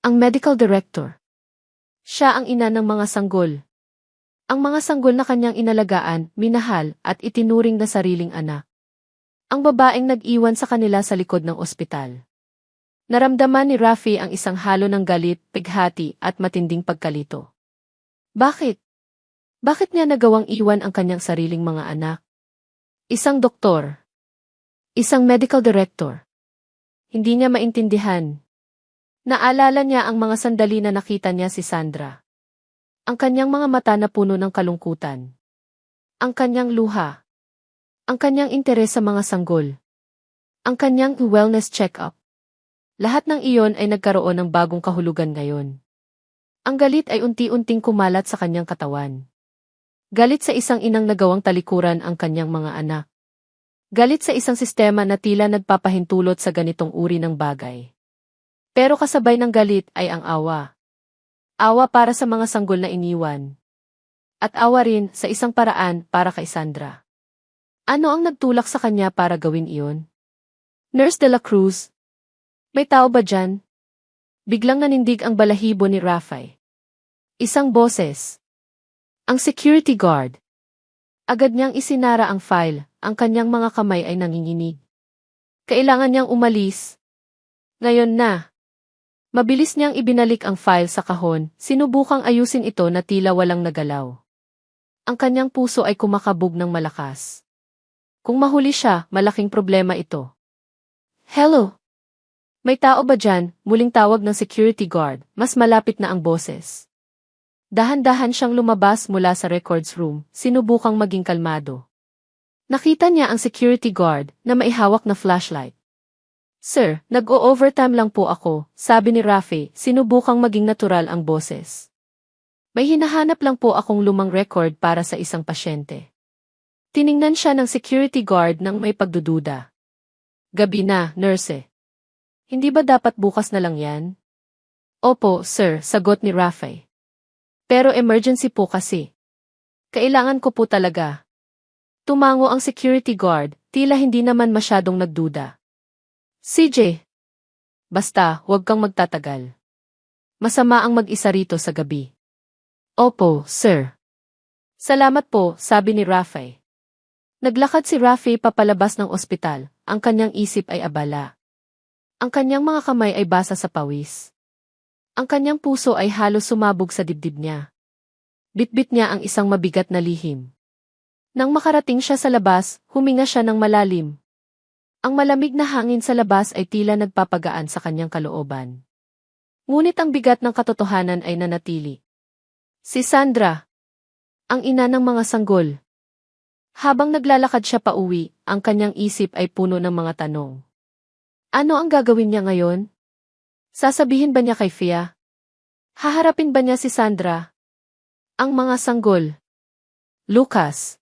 Ang medical director. Siya ang ina ng mga sanggol. Ang mga sanggol na kanyang inalagaan, minahal, at itinuring na sariling anak. Ang babaeng nag-iwan sa kanila sa likod ng ospital. Naramdaman ni Rafe ang isang halo ng galit, pighati, at matinding pagkalito. Bakit? Bakit niya nagawang iwan ang kanyang sariling mga anak? Isang doktor. Isang medical director. Hindi niya maintindihan. Naalala niya ang mga sandali na nakita niya si Sandra. Ang kanyang mga mata na puno ng kalungkutan. Ang kanyang luha. Ang kanyang interes sa mga sanggol. Ang kanyang wellness check-up. Lahat ng iyon ay nagkaroon ng bagong kahulugan ngayon. Ang galit ay unti-unting kumalat sa kanyang katawan. Galit sa isang inang nagawang talikuran ang kanyang mga anak. Galit sa isang sistema na tila nagpapahintulot sa ganitong uri ng bagay. Pero kasabay ng galit ay ang awa. Awa para sa mga sanggol na iniwan. At awa rin sa isang paraan para kay Sandra. Ano ang nagtulak sa kanya para gawin iyon? Nurse de la Cruz. May tao ba dyan? Biglang nanindig ang balahibo ni Rafe. Isang boses. Ang security guard. Agad niyang isinara ang file, ang kanyang mga kamay ay nanginginig. Kailangan niyang umalis. Ngayon na. Mabilis niyang ibinalik ang file sa kahon, sinubukang ayusin ito na tila walang nagalaw. Ang kanyang puso ay kumakabog ng malakas. Kung mahuli siya, malaking problema ito. Hello? May tao ba dyan? Muling tawag ng security guard, mas malapit na ang boses. Dahan-dahan siyang lumabas mula sa records room, sinubukang maging kalmado. Nakita niya ang security guard na may hawak na flashlight. Sir, nag-o-overtime lang po ako, sabi ni Rafe, sinubukang maging natural ang boses. May hinahanap lang po akong lumang record para sa isang pasyente. Tiningnan siya ng security guard nang may pagdududa. Gabi na, nurse. Hindi ba dapat bukas na lang yan? Opo, sir, sagot ni Rafe. Pero emergency po kasi. Kailangan ko po talaga. Tumango ang security guard, tila hindi naman masyadong nagduda. CJ. Basta, huwag kang magtatagal. Masama ang mag-isa rito sa gabi. Opo, sir. Salamat po, sabi ni Rafe. Naglakad si Rafe papalabas ng ospital, ang kanyang isip ay abala. Ang kanyang mga kamay ay basa sa pawis. Ang kanyang puso ay halos sumabog sa dibdib niya. Bitbit niya ang isang mabigat na lihim. Nang makarating siya sa labas, huminga siya ng malalim. Ang malamig na hangin sa labas ay tila nagpapagaan sa kanyang kalooban. Ngunit ang bigat ng katotohanan ay nanatili. Si Sandra, ang ina ng mga sanggol. Habang naglalakad siya pauwi, ang kanyang isip ay puno ng mga tanong. Ano ang gagawin niya ngayon? Sasabihin ba niya kay Fia? Haharapin ba niya si Sandra? Ang mga sanggol. Lucas.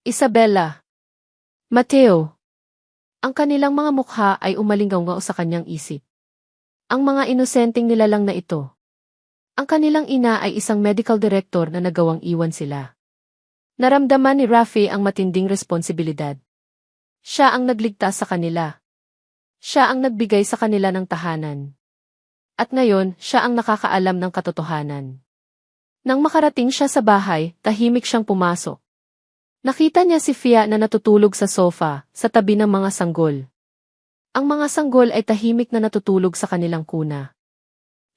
Isabella. Mateo. Ang kanilang mga mukha ay umalinggaw sa kanyang isip. Ang mga inosenteng nilalang na ito. Ang kanilang ina ay isang medical director na nagawang iwan sila. Naramdaman ni Rafe ang matinding responsibilidad. Siya ang nagligtas sa kanila. Siya ang nagbigay sa kanila ng tahanan. At ngayon, siya ang nakakaalam ng katotohanan. Nang makarating siya sa bahay, tahimik siyang pumasok. Nakita niya si Fia na natutulog sa sofa, sa tabi ng mga sanggol. Ang mga sanggol ay tahimik na natutulog sa kanilang kuna.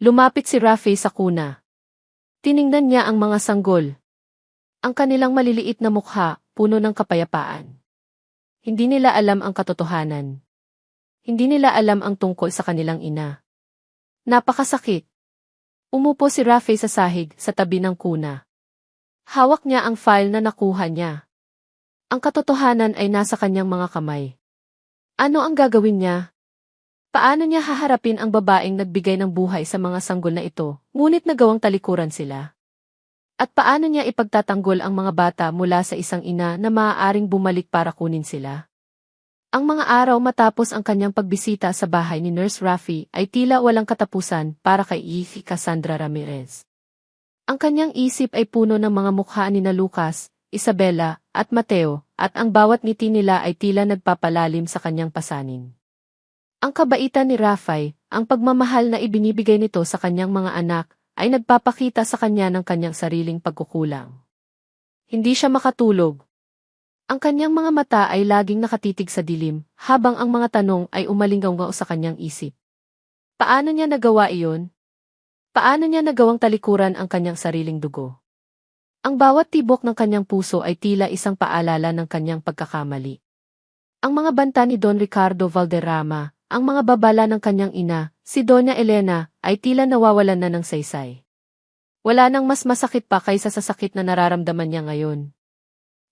Lumapit si Rafe sa kuna. Tiningnan niya ang mga sanggol. Ang kanilang maliliit na mukha, puno ng kapayapaan. Hindi nila alam ang katotohanan. Hindi nila alam ang tungkol sa kanilang ina. Napakasakit. Umupo si Rafe sa sahig, sa tabi ng kuna. Hawak niya ang file na nakuha niya. Ang katotohanan ay nasa kanyang mga kamay. Ano ang gagawin niya? Paano niya haharapin ang babaeng nagbigay ng buhay sa mga sanggol na ito, ngunit nagawang talikuran sila? At paano niya ipagtatanggol ang mga bata mula sa isang ina na maaaring bumalik para kunin sila? Ang mga araw matapos ang kanyang pagbisita sa bahay ni Nurse Rafe ay tila walang katapusan para kay Cassandra Ramirez. Ang kanyang isip ay puno ng mga mukha ni Lucas, Isabella, at Mateo, at ang bawat ngiti nila ay tila nagpapalalim sa kanyang pasanin. Ang kabaitan ni Rafe, ang pagmamahal na ibinibigay nito sa kanyang mga anak, ay nagpapakita sa kanya ng kanyang sariling pagkukulang. Hindi siya makatulog. Ang kanyang mga mata ay laging nakatitig sa dilim, habang ang mga tanong ay umalinggaw sa kanyang isip. Paano niya nagawa iyon? Paano niya nagawang talikuran ang kanyang sariling dugo? Ang bawat tibok ng kanyang puso ay tila isang paalala ng kanyang pagkakamali. Ang mga banta ni Don Ricardo Valderrama, ang mga babala ng kanyang ina, si Doña Elena, ay tila nawawalan na ng saysay. Wala nang mas masakit pa kaysa sa sakit na nararamdaman niya ngayon.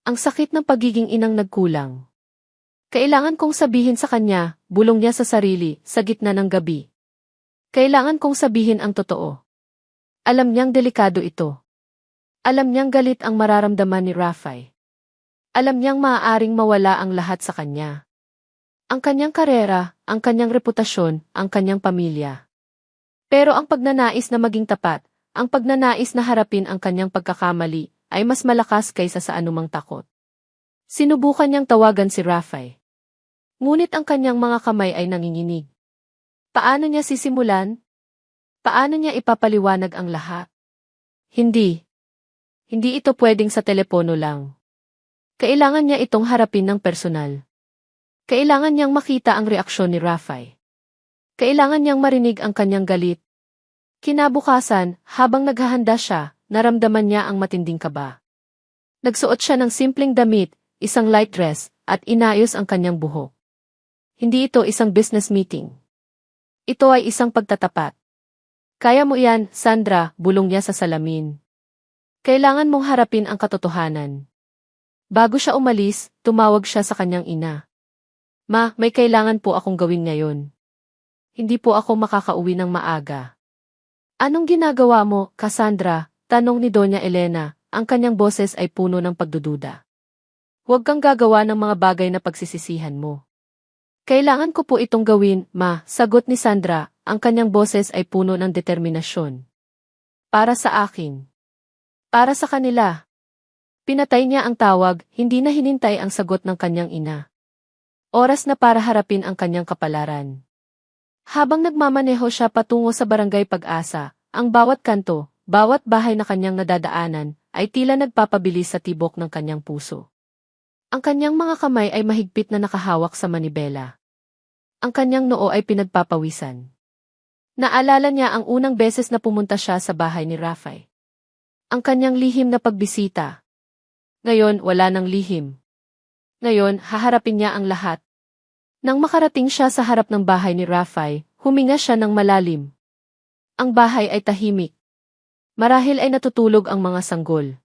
Ang sakit ng pagiging inang nagkulang. Kailangan kong sabihin sa kanya, bulong niya sa sarili, sa gitna ng gabi. Kailangan kong sabihin ang totoo. Alam niyang delikado ito. Alam niyang galit ang mararamdaman ni Rafe. Alam niyang maaaring mawala ang lahat sa kanya. Ang kanyang karera, ang kanyang reputasyon, ang kanyang pamilya. Pero ang pagnanais na maging tapat, ang pagnanais na harapin ang kanyang pagkakamali, ay mas malakas kaysa sa anumang takot. Sinubukan niyang tawagan si Rafe. Ngunit ang kanyang mga kamay ay nanginginig. Paano niya sisimulan? Paano niya ipapaliwanag ang lahat? Hindi. Hindi ito pwedeng sa telepono lang. Kailangan niya itong harapin ng personal. Kailangan niyang makita ang reaksyon ni Rafe. Kailangan niyang marinig ang kanyang galit. Kinabukasan, habang naghahanda siya, naramdaman niya ang matinding kaba. Nagsuot siya ng simpleng damit, isang light dress, at inayos ang kanyang buhok. Hindi ito isang business meeting. Ito ay isang pagtatapat. Kaya mo yan, Sandra, bulong niya sa salamin. Kailangan mong harapin ang katotohanan. Bago siya umalis, tumawag siya sa kanyang ina. Ma, may kailangan po akong gawin ngayon. Hindi po ako makakauwi ng maaga. Anong ginagawa mo, Cassandra? Tanong ni Doña Elena, ang kanyang boses ay puno ng pagdududa. Huwag kang gagawa ng mga bagay na pagsisisihan mo. Kailangan ko po itong gawin, ma, sagot ni Sandra, ang kanyang boses ay puno ng determinasyon. Para sa akin. Para sa kanila. Pinatay niya ang tawag, hindi na hinintay ang sagot ng kanyang ina. Oras na para harapin ang kanyang kapalaran. Habang nagmamaneho siya patungo sa Barangay Pag-asa, ang bawat kanto, bawat bahay na kanyang nadadaanan, ay tila nagpapabilis sa tibok ng kanyang puso. Ang kanyang mga kamay ay mahigpit na nakahawak sa manibela. Ang kanyang noo ay pinagpapawisan. Naalala niya ang unang beses na pumunta siya sa bahay ni Rafay. Ang kanyang lihim na pagbisita. Ngayon, wala nang lihim. Ngayon, haharapin niya ang lahat. Nang makarating siya sa harap ng bahay ni Rafay, huminga siya ng malalim. Ang bahay ay tahimik. Marahil ay natutulog ang mga sanggol.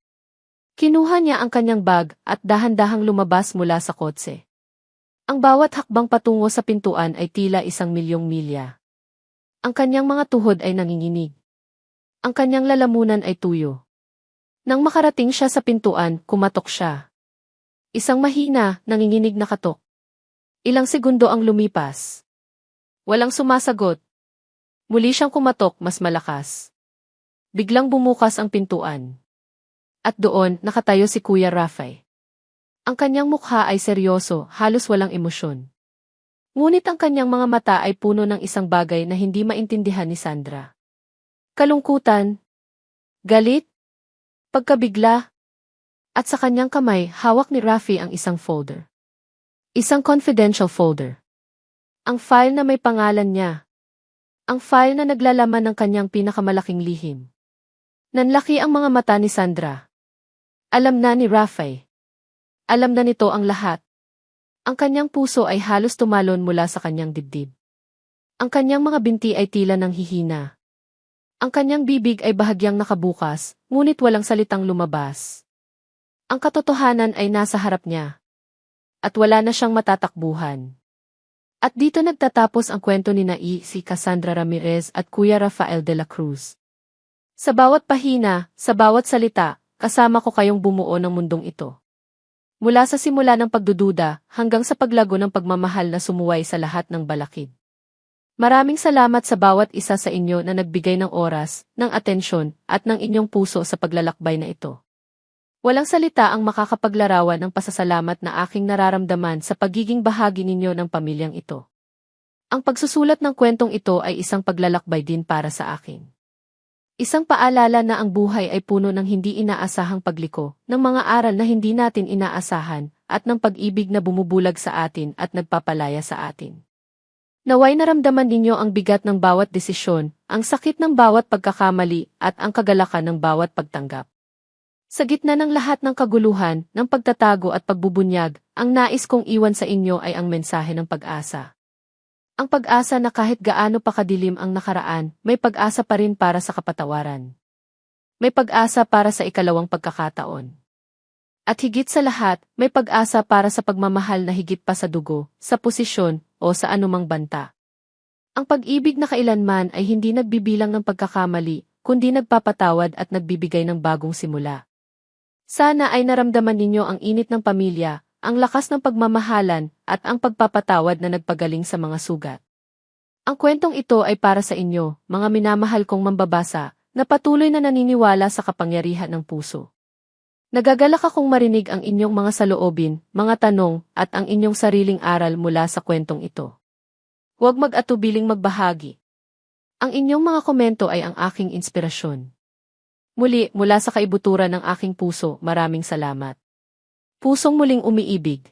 Kinuha niya ang kanyang bag at dahan-dahang lumabas mula sa kotse. Ang bawat hakbang patungo sa pintuan ay tila 1,000,000 milya. Ang kanyang mga tuhod ay nanginginig. Ang kanyang lalamunan ay tuyo. Nang makarating siya sa pintuan, kumatok siya. Isang mahina, nanginginig na katok. Ilang segundo ang lumipas. Walang sumasagot. Muli siyang kumatok mas malakas. Biglang bumukas ang pintuan. At doon, nakatayo si Kuya Rafay. Ang kanyang mukha ay seryoso, halos walang emosyon. Ngunit ang kanyang mga mata ay puno ng isang bagay na hindi maintindihan ni Sandra. Kalungkutan, galit, pagkabigla, at sa kanyang kamay, hawak ni Rafi ang isang folder. Isang confidential folder. Ang file na may pangalan niya. Ang file na naglalaman ng kanyang pinakamalaking lihim. Nanlaki ang mga mata ni Sandra. Alam na ni Rafay. Alam na nito ang lahat. Ang kanyang puso ay halos tumalon mula sa kanyang dibdib. Ang kanyang mga binti ay tila nang hihina. Ang kanyang bibig ay bahagyang nakabukas, ngunit walang salitang lumabas. Ang katotohanan ay nasa harap niya. At wala na siyang matatakbuhan. At dito nagtatapos ang kwento ni si Cassandra Ramirez at Kuya Rafael de la Cruz. Sa bawat pahina, sa bawat salita, kasama ko kayong bumuo ng mundong ito. Mula sa simula ng pagdududa, hanggang sa paglago ng pagmamahal na sumuway sa lahat ng balakid. Maraming salamat sa bawat isa sa inyo na nagbigay ng oras, ng atensyon, at ng inyong puso sa paglalakbay na ito. Walang salita ang makakapaglarawan ng pasasalamat na aking nararamdaman sa pagiging bahagi ninyo ng pamilyang ito. Ang pagsusulat ng kwentong ito ay isang paglalakbay din para sa akin. Isang paalala na ang buhay ay puno ng hindi inaasahang pagliko, ng mga aral na hindi natin inaasahan, at ng pag-ibig na bumubulag sa atin at nagpapalaya sa atin. Naway naramdaman ninyo ang bigat ng bawat desisyon, ang sakit ng bawat pagkakamali, at ang kagalakan ng bawat pagtanggap. Sa gitna ng lahat ng kaguluhan, ng pagtatago at pagbubunyag, ang nais kong iwan sa inyo ay ang mensahe ng pag-asa. Ang pag-asa na kahit gaano pa kadilim ang nakaraan, may pag-asa pa rin para sa kapatawaran. May pag-asa para sa ikalawang pagkakataon. At higit sa lahat, may pag-asa para sa pagmamahal na higit pa sa dugo, sa posisyon, o sa anumang banta. Ang pag-ibig na kailanman ay hindi nagbibilang ng pagkakamali, kundi nagpapatawad at nagbibigay ng bagong simula. Sana ay naramdaman ninyo ang init ng pamilya, ang lakas ng pagmamahalan, at ang pagpapatawad na nagpagaling sa mga sugat. Ang kwentong ito ay para sa inyo, mga minamahal kong mambabasa, na patuloy na naniniwala sa kapangyarihan ng puso. Nagagalak akong marinig ang inyong mga saloobin, mga tanong, at ang inyong sariling aral mula sa kwentong ito. Huwag mag-atubiling magbahagi. Ang inyong mga komento ay ang aking inspirasyon. Muli, mula sa kaibuturan ng aking puso, maraming salamat. Pusong muling umiibig.